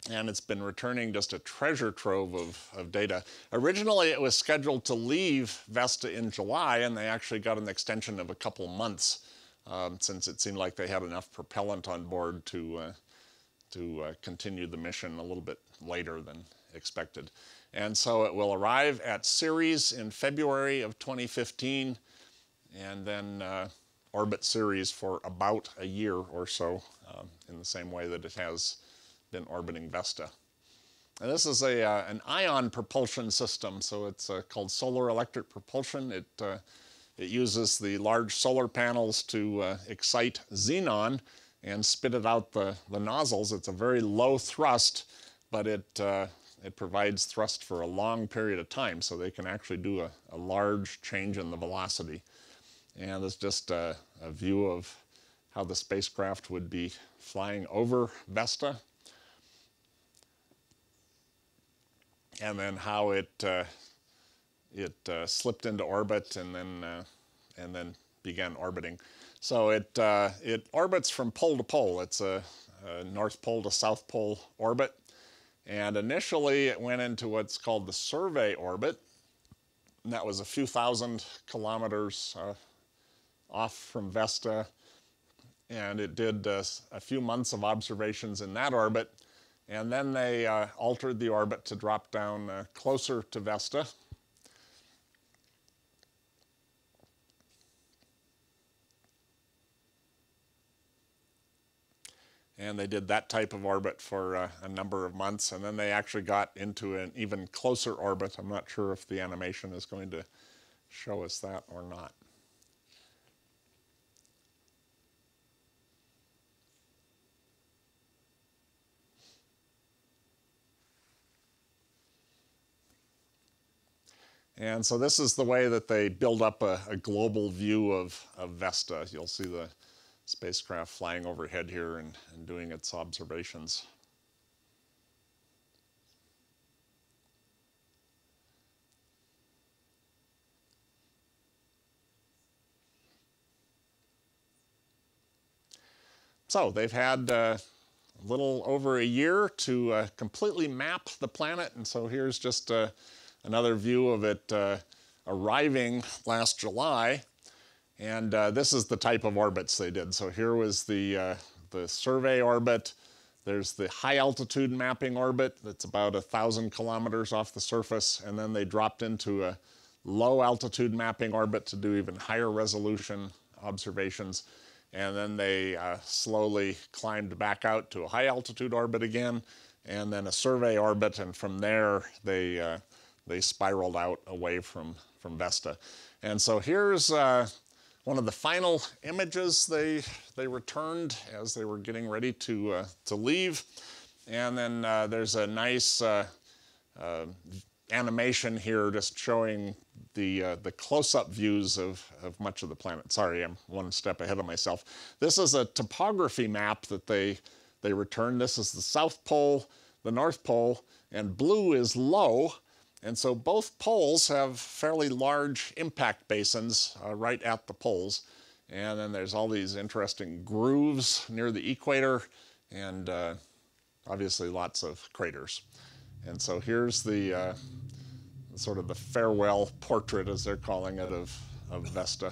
and it's been returning just a treasure trove of data. Originally, it was scheduled to leave Vesta in July, and they actually got an extension of a couple months since it seemed like they had enough propellant on board to continue the mission a little bit later than expected. And so it will arrive at Ceres in February of 2015, and then orbit Ceres for about a year or so, in the same way that it has been orbiting Vesta. And this is an ion propulsion system, so it's called solar electric propulsion. It uses the large solar panels to excite xenon and spit it out the nozzles. It's a very low thrust, but it provides thrust for a long period of time, so they can actually do a large change in the velocity. And it's just a view of how the spacecraft would be flying over Vesta, and then how it slipped into orbit and then began orbiting. So it orbits from pole to pole. It's a North Pole to South Pole orbit. And initially it went into what's called the survey orbit, and that was a few thousand kilometers off from Vesta. And it did a few months of observations in that orbit. And then they altered the orbit to drop down closer to Vesta. And they did that type of orbit for a number of months, and then they actually got into an even closer orbit. I'm not sure if the animation is going to show us that or not. And so this is the way that they build up a global view of Vesta. You'll see the spacecraft flying overhead here and doing its observations. So they've had a little over a year to completely map the planet, and so here's just another view of it arriving last July. And this is the type of orbits they did. So here was the survey orbit. There's the high altitude mapping orbit that's about 1,000 kilometers off the surface. And then they dropped into a low altitude mapping orbit to do even higher resolution observations. And then they slowly climbed back out to a high altitude orbit again, and then a survey orbit. And from there, they spiraled out away from Vesta. And so here's one of the final images they returned as they were getting ready to leave. And then there's a nice animation here just showing the close-up views of much of the planet. Sorry, I'm one step ahead of myself. This is a topography map that they returned. This is the South Pole, the North Pole, and blue is low. And so both poles have fairly large impact basins right at the poles. And then there's all these interesting grooves near the equator, and obviously lots of craters. And so here's the sort of the farewell portrait, as they're calling it, of Vesta.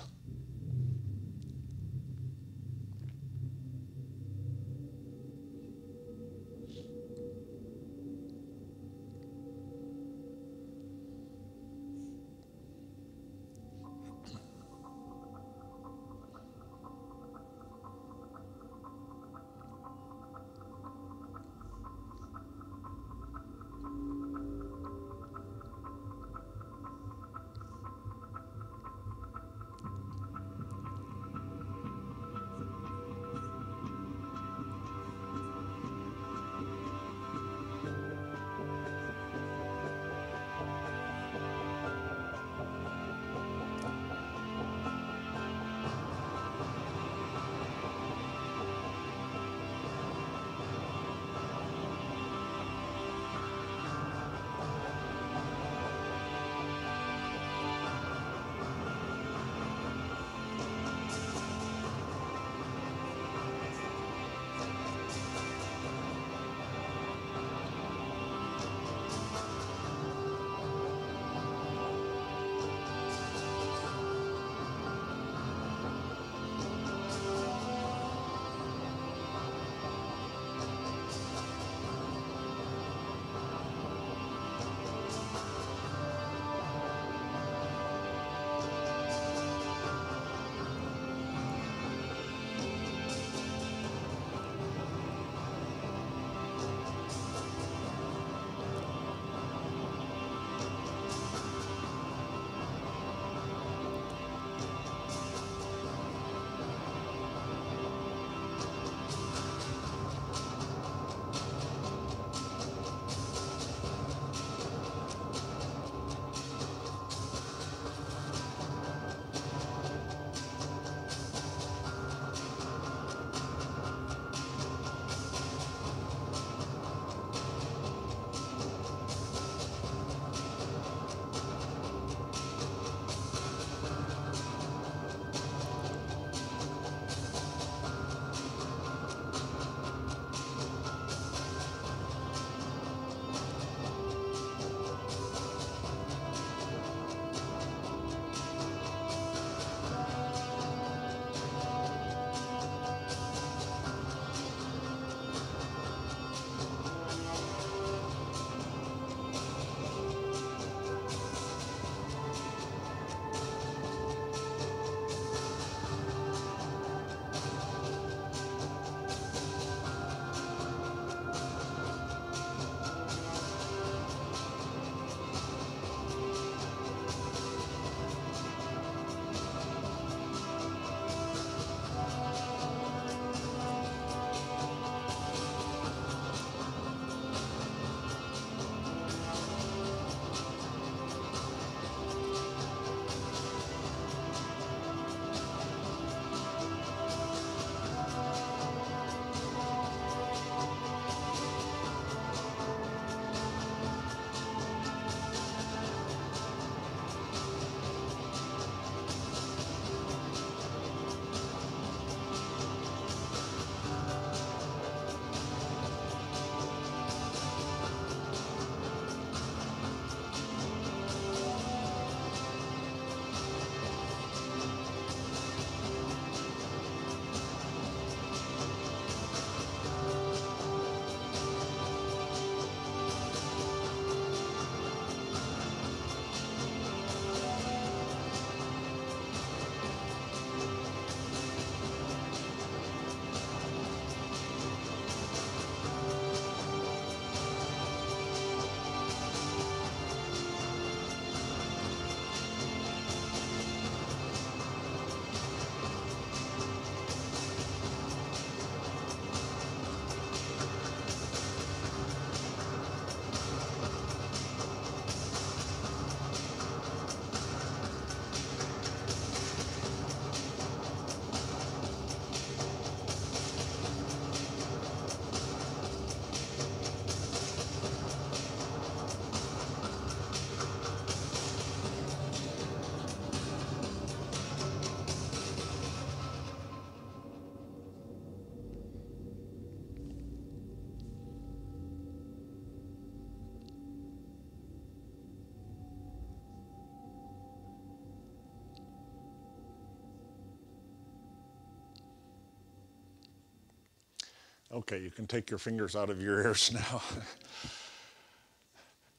Okay, you can take your fingers out of your ears now.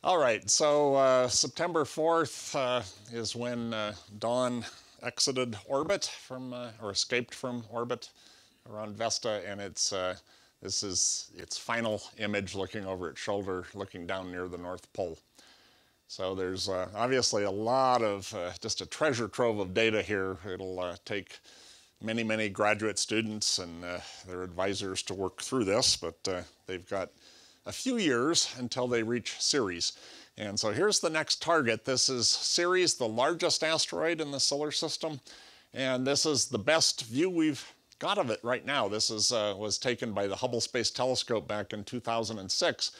All right, so September 4th is when Dawn exited orbit from, or escaped from orbit around Vesta, and this is its final image looking over its shoulder, looking down near the North Pole. So there's obviously a lot of, just a treasure trove of data here. It'll take many, many graduate students and their advisors to work through this, but they've got a few years until they reach Ceres. And so here's the next target. This is Ceres, the largest asteroid in the solar system, and this is the best view we've got of it right now. This is, was taken by the Hubble Space Telescope back in 2006,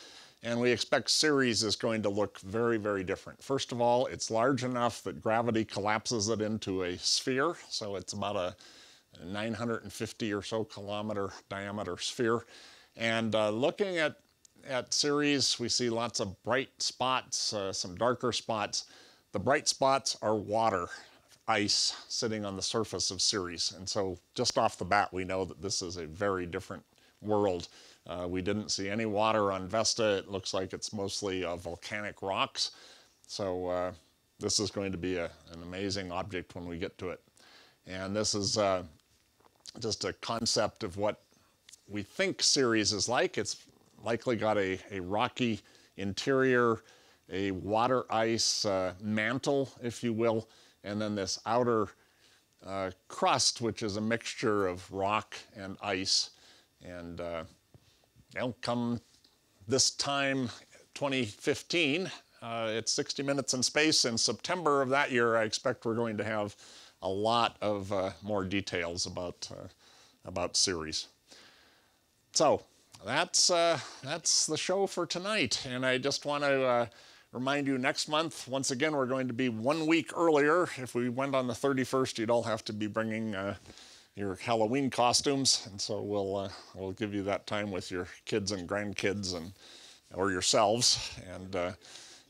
and we expect Ceres is going to look very, very different. First of all, it's large enough that gravity collapses it into a sphere, so it's about a 950 or so kilometer diameter sphere. And looking at Ceres, we see lots of bright spots, some darker spots. The bright spots are water, ice sitting on the surface of Ceres. And so just off the bat, we know that this is a very different world. We didn't see any water on Vesta. It looks like it's mostly volcanic rocks. So this is going to be an amazing object when we get to it. And this is just a concept of what we think Ceres is like. It's likely got a rocky interior, a water ice mantle, if you will, and then this outer crust, which is a mixture of rock and ice. And come this time, 2015, it's 60 Minutes in Space. In September of that year, I expect we're going to have a lot of more details about Ceres. So that's the show for tonight, and I just want to remind you, next month, once again, we're going to be 1 week earlier. If we went on the 31st, you'd all have to be bringing your Halloween costumes, and so we'll give you that time with your kids and grandkids or yourselves,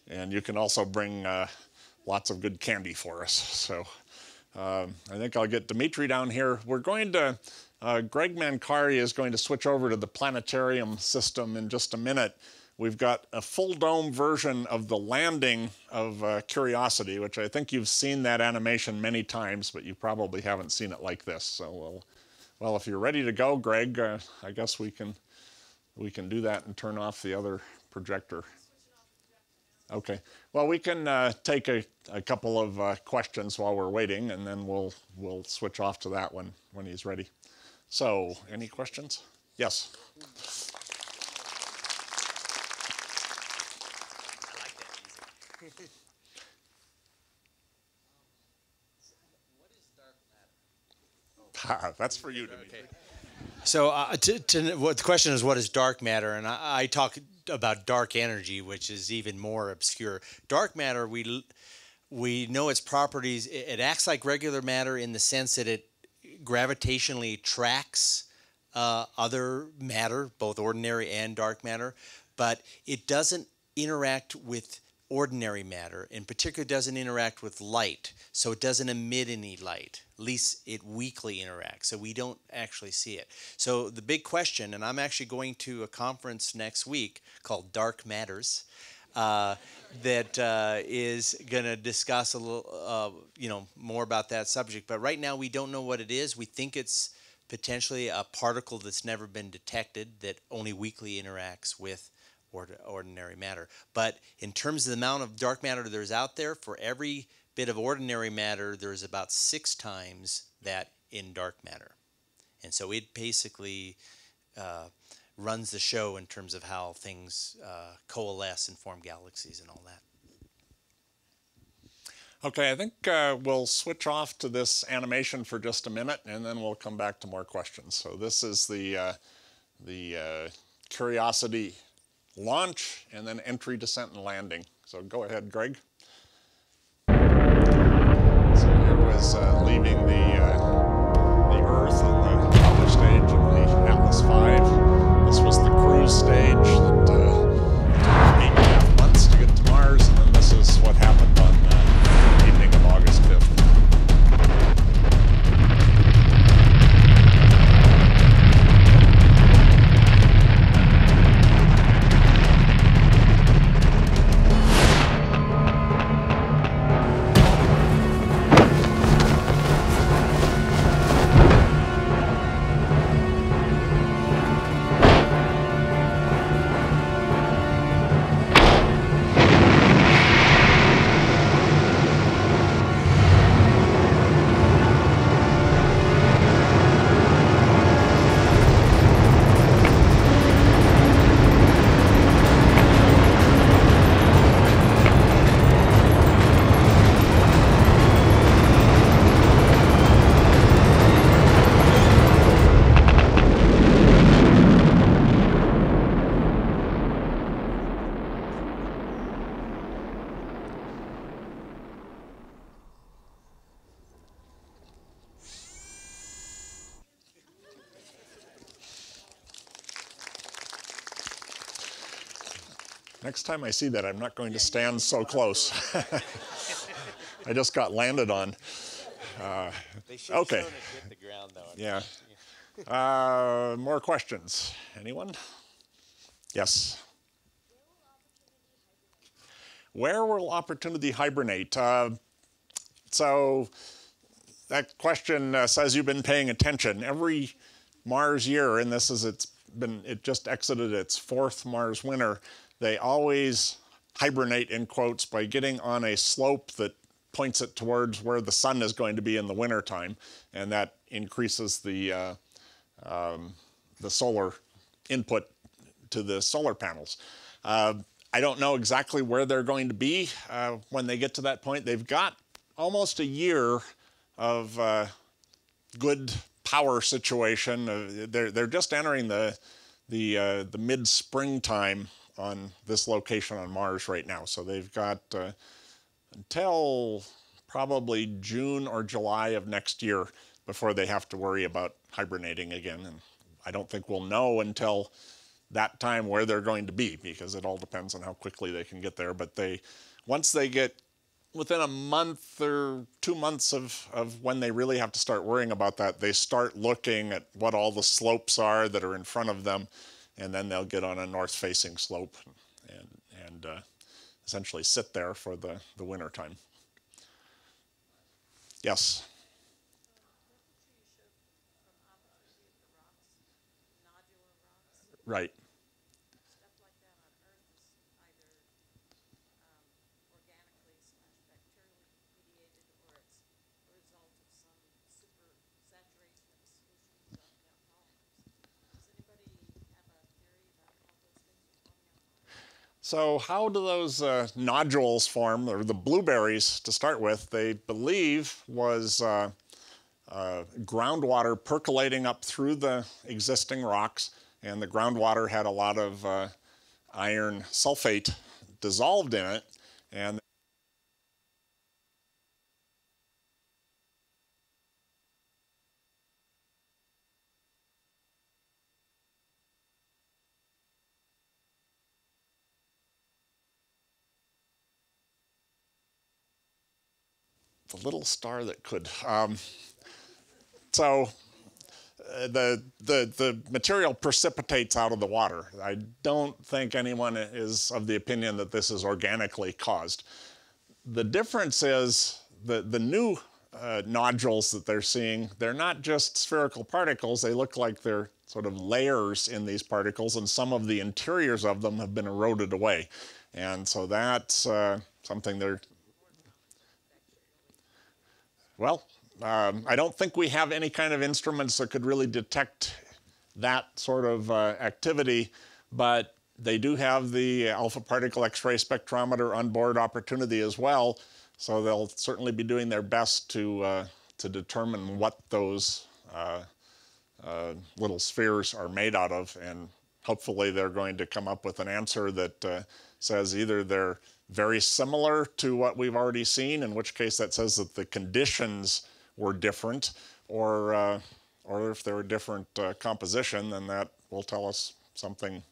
and you can also bring lots of good candy for us. So I think I'll get Dimitri down here. We're going to, Greg Mancari is going to switch over to the planetarium system in just a minute. We've got a full dome version of the landing of Curiosity, which I think you've seen that animation many times, but you probably haven't seen it like this. So, well, if you're ready to go, Greg, I guess we can do that and turn off the other projector. Okay. Well, we can take a couple of questions while we're waiting, and then we'll switch off to that one when he's ready. So, any questions? Yes. I like that music. That's for you, Dimitri. Okay. So what the question is, what is dark matter? And I talk about dark energy, which is even more obscure. Dark matter, we know its properties. It acts like regular matter in the sense that it gravitationally tracks other matter, both ordinary and dark matter, but it doesn't interact with ordinary matter. In particular, doesn't interact with light, so it doesn't emit any light. At least it weakly interacts, so we don't actually see it. So the big question, and I'm actually going to a conference next week called Dark Matters, that is going to discuss a little, more about that subject. But right now, we don't know what it is. We think it's potentially a particle that's never been detected that only weakly interacts with ordinary matter. But in terms of the amount of dark matter there's out there, for every bit of ordinary matter, there's about 6 times that in dark matter. And so it basically runs the show in terms of how things coalesce and form galaxies and all that. Okay, I think we'll switch off to this animation for just a minute, and then we'll come back to more questions. So this is the Curiosity launch, and then entry, descent, and landing. So go ahead, Greg. So here was leaving the Earth on the power stage of the Atlas V. This was the cruise stage that took 8.5 months to get to Mars, and then this is what happened on the evening of August 5th. Next time I see that, I'm not going to stand so close. I just got landed on. They should Okay. have shown it hit the ground, though. Yeah. More questions? Anyone? Yes. Where will Opportunity hibernate? So that question says you've been paying attention. Every Mars year, and it just exited its 4th Mars winter, they always hibernate in quotes by getting on a slope that points it towards where the sun is going to be in the wintertime, and that increases the solar input to the solar panels. I don't know exactly where they're going to be when they get to that point. They've got almost a year of good power situation. They're just entering the mid-springtime on this location on Mars right now. So they've got until probably June or July of next year before they have to worry about hibernating again. And I don't think we'll know until that time where they're going to be, because it all depends on how quickly they can get there. But once they get within a month or 2 months of when they really have to start worrying about that, they start looking at what all the slopes are that are in front of them, and then they'll get on a north-facing slope and essentially sit there for the winter time. Yes? Right. Stuff like that on Earth is either organically / bacterially mediated, or it's a result of some super saturation of a solution of polymers. Does anybody have a theory about how those things are forming on Mars? So how do those nodules form, or the blueberries to start with? They believe was groundwater percolating up through the existing rocks, and the groundwater had a lot of iron sulfate dissolved in it, and the little star that could. The material precipitates out of the water. I don't think anyone is of the opinion that this is organically caused. The difference is the new nodules that they're seeing, they're not just spherical particles. They look like they're sort of layers in these particles, and some of the interiors of them have been eroded away. And so that's something they're... Well, I don't think we have any kind of instruments that could really detect that sort of activity, but they do have the alpha particle X-ray spectrometer on board Opportunity as well, so they'll certainly be doing their best to determine what those little spheres are made out of, and hopefully they're going to come up with an answer that says either they're very similar to what we've already seen, in which case that says that the conditions were different, or if they're a different composition, then that will tell us something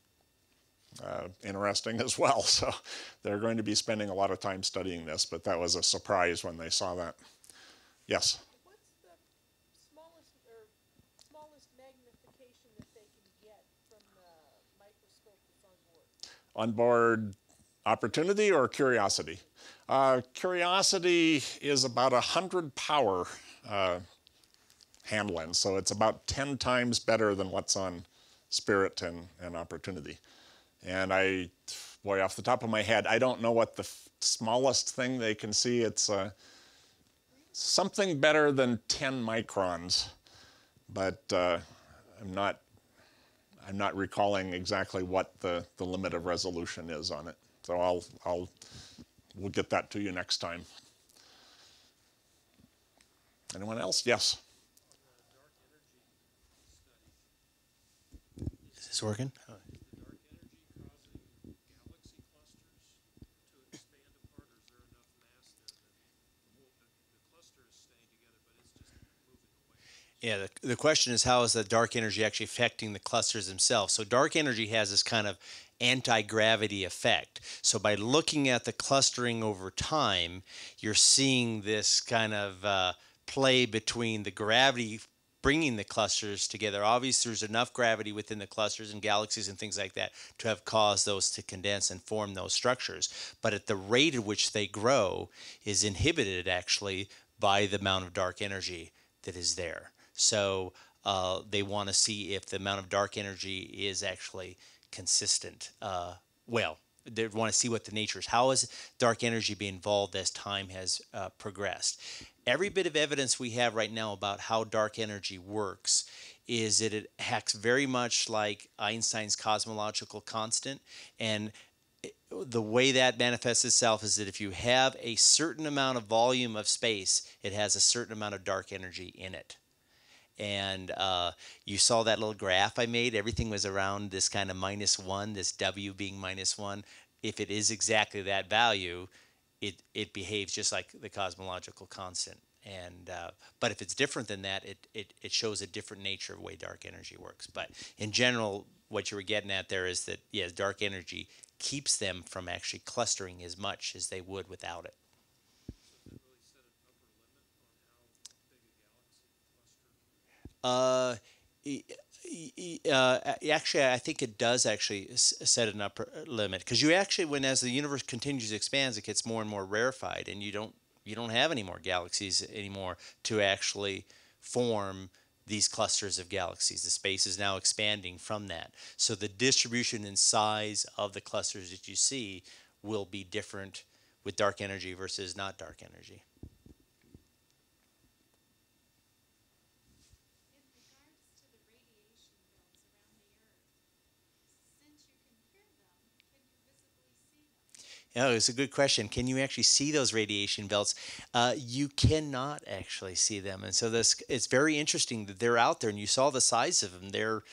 interesting as well. So they're going to be spending a lot of time studying this, but that was a surprise when they saw that. Yes? What's the smallest magnification that they can get from the microscope that's on board? On board Opportunity or Curiosity? Curiosity is about 100 power hand lens, so it's about 10 times better than what's on Spirit and Opportunity. And boy, off the top of my head, I don't know what the smallest thing they can see. It's something better than 10 microns, but I'm not recalling exactly what the limit of resolution is on it. So we'll get that to you next time. Anyone else? Yes. Is this working? Oh. Yeah, the question is how is the dark energy actually affecting the clusters themselves? So dark energy has this kind of anti-gravity effect. So by looking at the clustering over time, you're seeing this kind of play between the gravity bringing the clusters together. Obviously, there's enough gravity within the clusters and galaxies and things like that to have caused those to condense and form those structures. But at the rate at which they grow is inhibited actually by the amount of dark energy that is there. So they want to see if the amount of dark energy is actually consistent. Well, they want to see what the nature is. How is dark energy being involved as time has progressed? Every bit of evidence we have right now about how dark energy works is that it acts very much like Einstein's cosmological constant. And the way that manifests itself is that if you have a certain amount of volume of space, it has a certain amount of dark energy in it. And you saw that little graph I made. Everything was around this kind of -1, this W being -1. If it is exactly that value, it behaves just like the cosmological constant. And but if it's different than that, it shows a different nature of the way dark energy works. But in general, what you were getting at there is that, yeah, dark energy keeps them from actually clustering as much as they would without it. Uh, Actually, I think it does actually set an upper limit because you actually, when as the universe continues to expand, it gets more and more rarefied, and you don't have any more galaxies anymore to actually form these clusters of galaxies. The space is now expanding from that, so the distribution and size of the clusters that you see will be different with dark energy versus not dark energy. Oh, it's a good question. Can you actually see those radiation belts? You cannot actually see them, and so this it's very interesting that they're out there, and you saw the size of them. They're,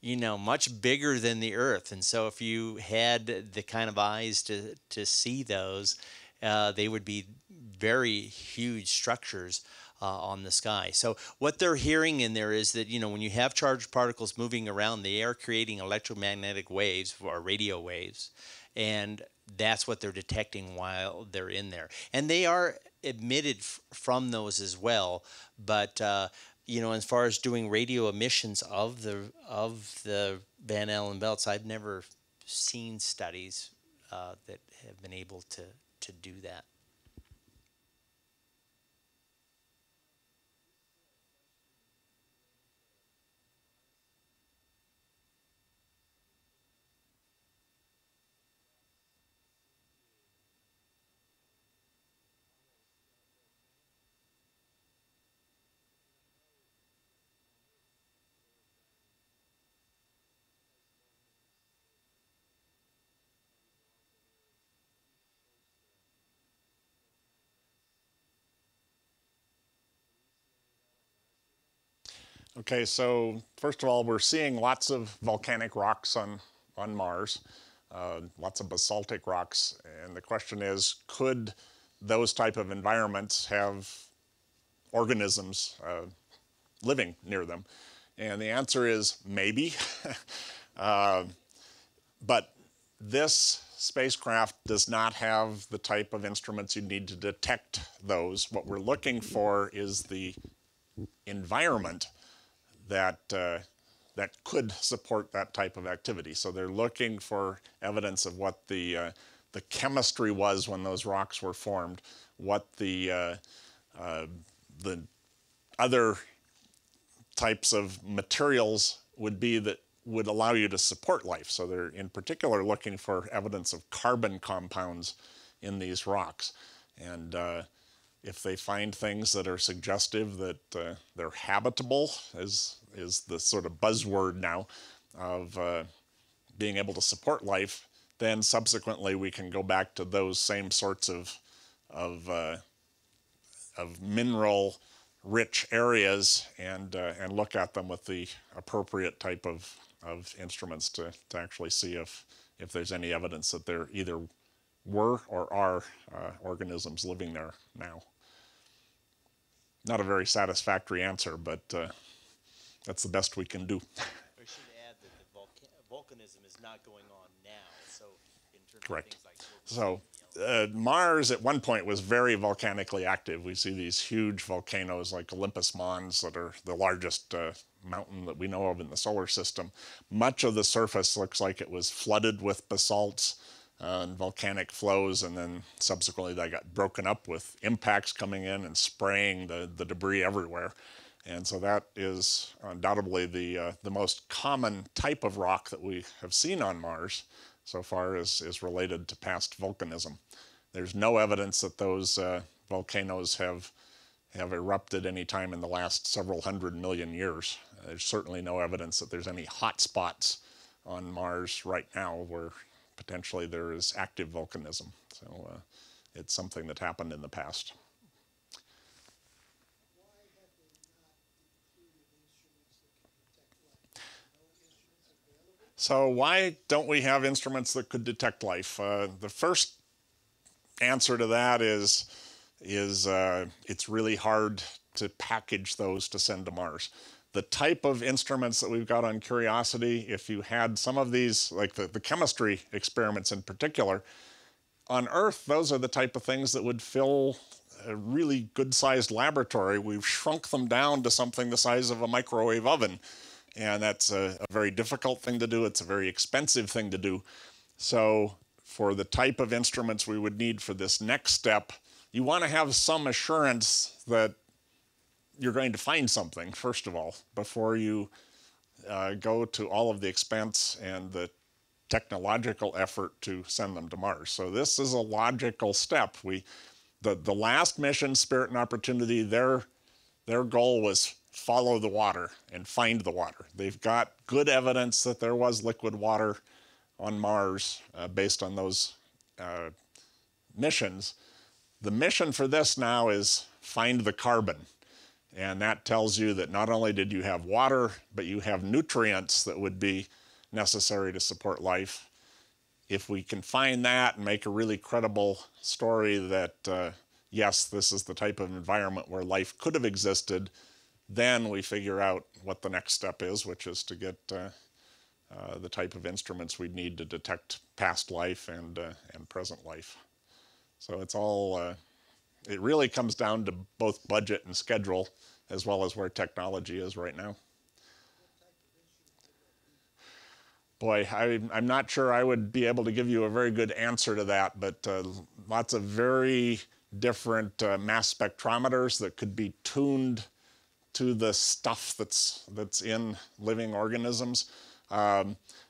much bigger than the Earth, and so if you had the kind of eyes to see those, they would be very huge structures on the sky. So what they're hearing in there is that when you have charged particles moving around, they are creating electromagnetic waves or radio waves, and that's what they're detecting while they're in there. And they are emitted from those as well. But as far as doing radio emissions of the Van Allen belts, I've never seen studies that have been able to do that. Okay, so first of all, we're seeing lots of volcanic rocks on Mars, lots of basaltic rocks, and the question is, could those type of environments have organisms living near them? And the answer is maybe. But this spacecraft does not have the type of instruments you need to detect those. What we're looking for is the environment that could support that type of activity. So they're looking for evidence of what the chemistry was when those rocks were formed, what the other types of materials would be that would allow you to support life. So they're in particular looking for evidence of carbon compounds in these rocks. And if they find things that are suggestive that they're habitable, is the sort of buzzword now of being able to support life, then subsequently we can go back to those same sorts of mineral-rich areas and look at them with the appropriate type of instruments to actually see if there's any evidence that there either were or are organisms living there now. Not a very satisfactory answer, but that's the best we can do. We should add that the volcanism is not going on now. So in terms Correct. of things like So Mars at one point was very volcanically active. We see these huge volcanoes like Olympus Mons that are the largest mountain that we know of in the solar system. Much of the surface looks like it was flooded with basalts and volcanic flows, and then subsequently they got broken up with impacts coming in and spraying the debris everywhere. And so that is undoubtedly the most common type of rock that we have seen on Mars so far is related to past volcanism. There's no evidence that those volcanoes have erupted any time in the last several 100 million years. There's certainly no evidence that there's any hot spots on Mars right now where potentially there is active volcanism. So it's something that happened in the past. So why don't we have instruments that could detect life? The first answer to that is it's really hard to package those to send to Mars. The type of instruments that we've got on Curiosity, if you had some of these, like the chemistry experiments in particular, on Earth, those are the type of things that would fill a really good-sized laboratory. We've shrunk them down to something the size of a microwave oven. And that's a very difficult thing to do. It's a very expensive thing to do. So for the type of instruments we would need for this next step, you want to have some assurance that you're going to find something, first of all, before you go to all of the expense and the technological effort to send them to Mars. So this is a logical step. The last mission, Spirit and Opportunity, their goal was follow the water and find the water. They've got good evidence that there was liquid water on Mars based on those missions. The mission for this now is find the carbon. And that tells you that not only did you have water, but you have nutrients that would be necessary to support life. If we can find that and make a really credible story that, yes, this is the type of environment where life could have existed, then we figure out what the next step is, which is to get the type of instruments we'd need to detect past life and present life. So it's all, it really comes down to both budget and schedule, as well as where technology is right now. Boy, I'm not sure I would be able to give you a very good answer to that, but lots of very different mass spectrometers that could be tuned to the stuff that's in living organisms.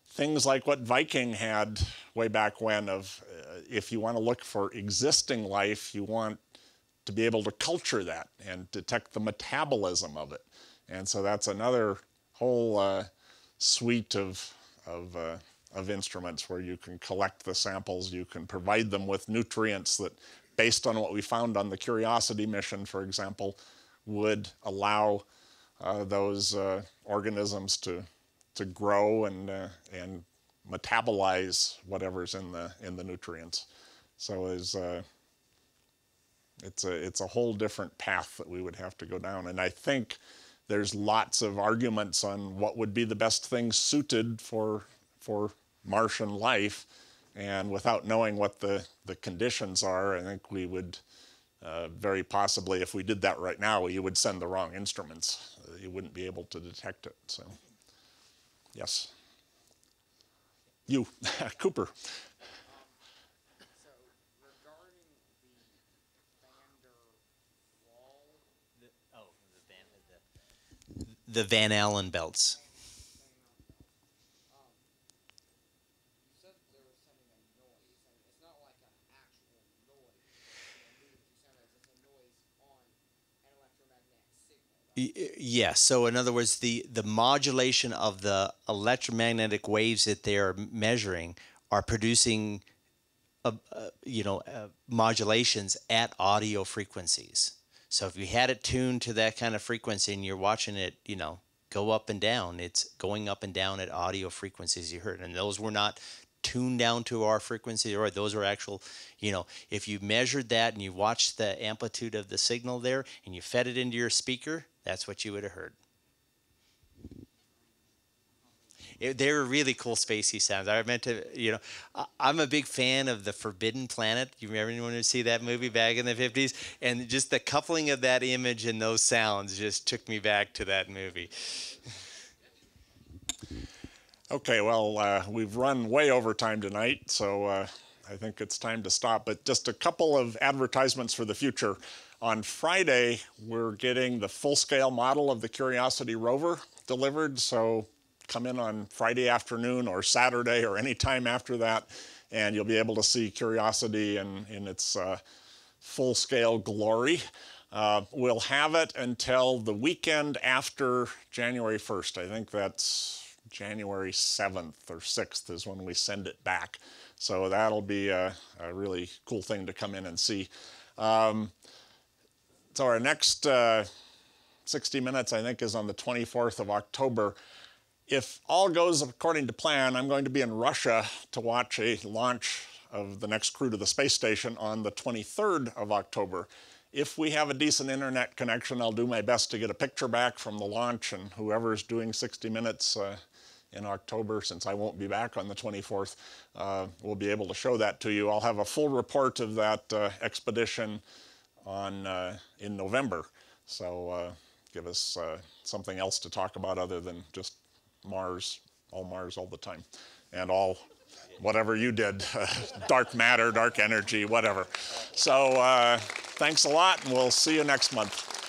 Things like what Viking had way back when of if you want to look for existing life, you want to be able to culture that and detect the metabolism of it. And so that's another whole suite of instruments where you can collect the samples, you can provide them with nutrients that, based on what we found on the Curiosity mission, for example, would allow those organisms to grow and metabolize whatever's in the nutrients. So it's a whole different path that we would have to go down. And I think there's lots of arguments on what would be the best thing suited for Martian life. And without knowing what the conditions are, I think we would very possibly, if we did that right now, you would send the wrong instruments. You wouldn't be able to detect it. So, yes. You, Cooper. So regarding the Van der Waal, The Van Allen belts. you said they were sending a noise. I mean, it's not like an actual noise. It's a noise on an electromagnetic signal. Yes. So in other words, the modulation of the electromagnetic waves that they are measuring are producing, modulations at audio frequencies. So if you had it tuned to that kind of frequency and you're watching it, go up and down, it's going up and down at audio frequencies you heard. And those were not tuned down to our frequency, or those are actual, if you measured that and you watched the amplitude of the signal there and you fed it into your speaker, that's what you would have heard. They were really cool spacey sounds. I meant to, I'm a big fan of The Forbidden Planet. You remember anyone who see that movie back in the 50s? And just the coupling of that image and those sounds just took me back to that movie. Okay, well, we've run way over time tonight, so I think it's time to stop. But just a couple of advertisements for the future. On Friday, we're getting the full-scale model of the Curiosity rover delivered, so come in on Friday afternoon or Saturday or any time after that, and you'll be able to see Curiosity in its full-scale glory. We'll have it until the weekend after January 1st. I think that's January 7th or 6th is when we send it back. So that'll be a really cool thing to come in and see. So our next 60 Minutes, I think, is on the 24th of October. If all goes according to plan, I'm going to be in Russia to watch a launch of the next crew to the space station on the 23rd of October. If we have a decent internet connection, I'll do my best to get a picture back from the launch, and whoever's doing 60 Minutes in October, since I won't be back on the 24th, we'll be able to show that to you. I'll have a full report of that expedition in November. So give us something else to talk about other than just Mars all the time. And all, whatever you did, dark matter, dark energy, whatever. So thanks a lot, and we'll see you next month.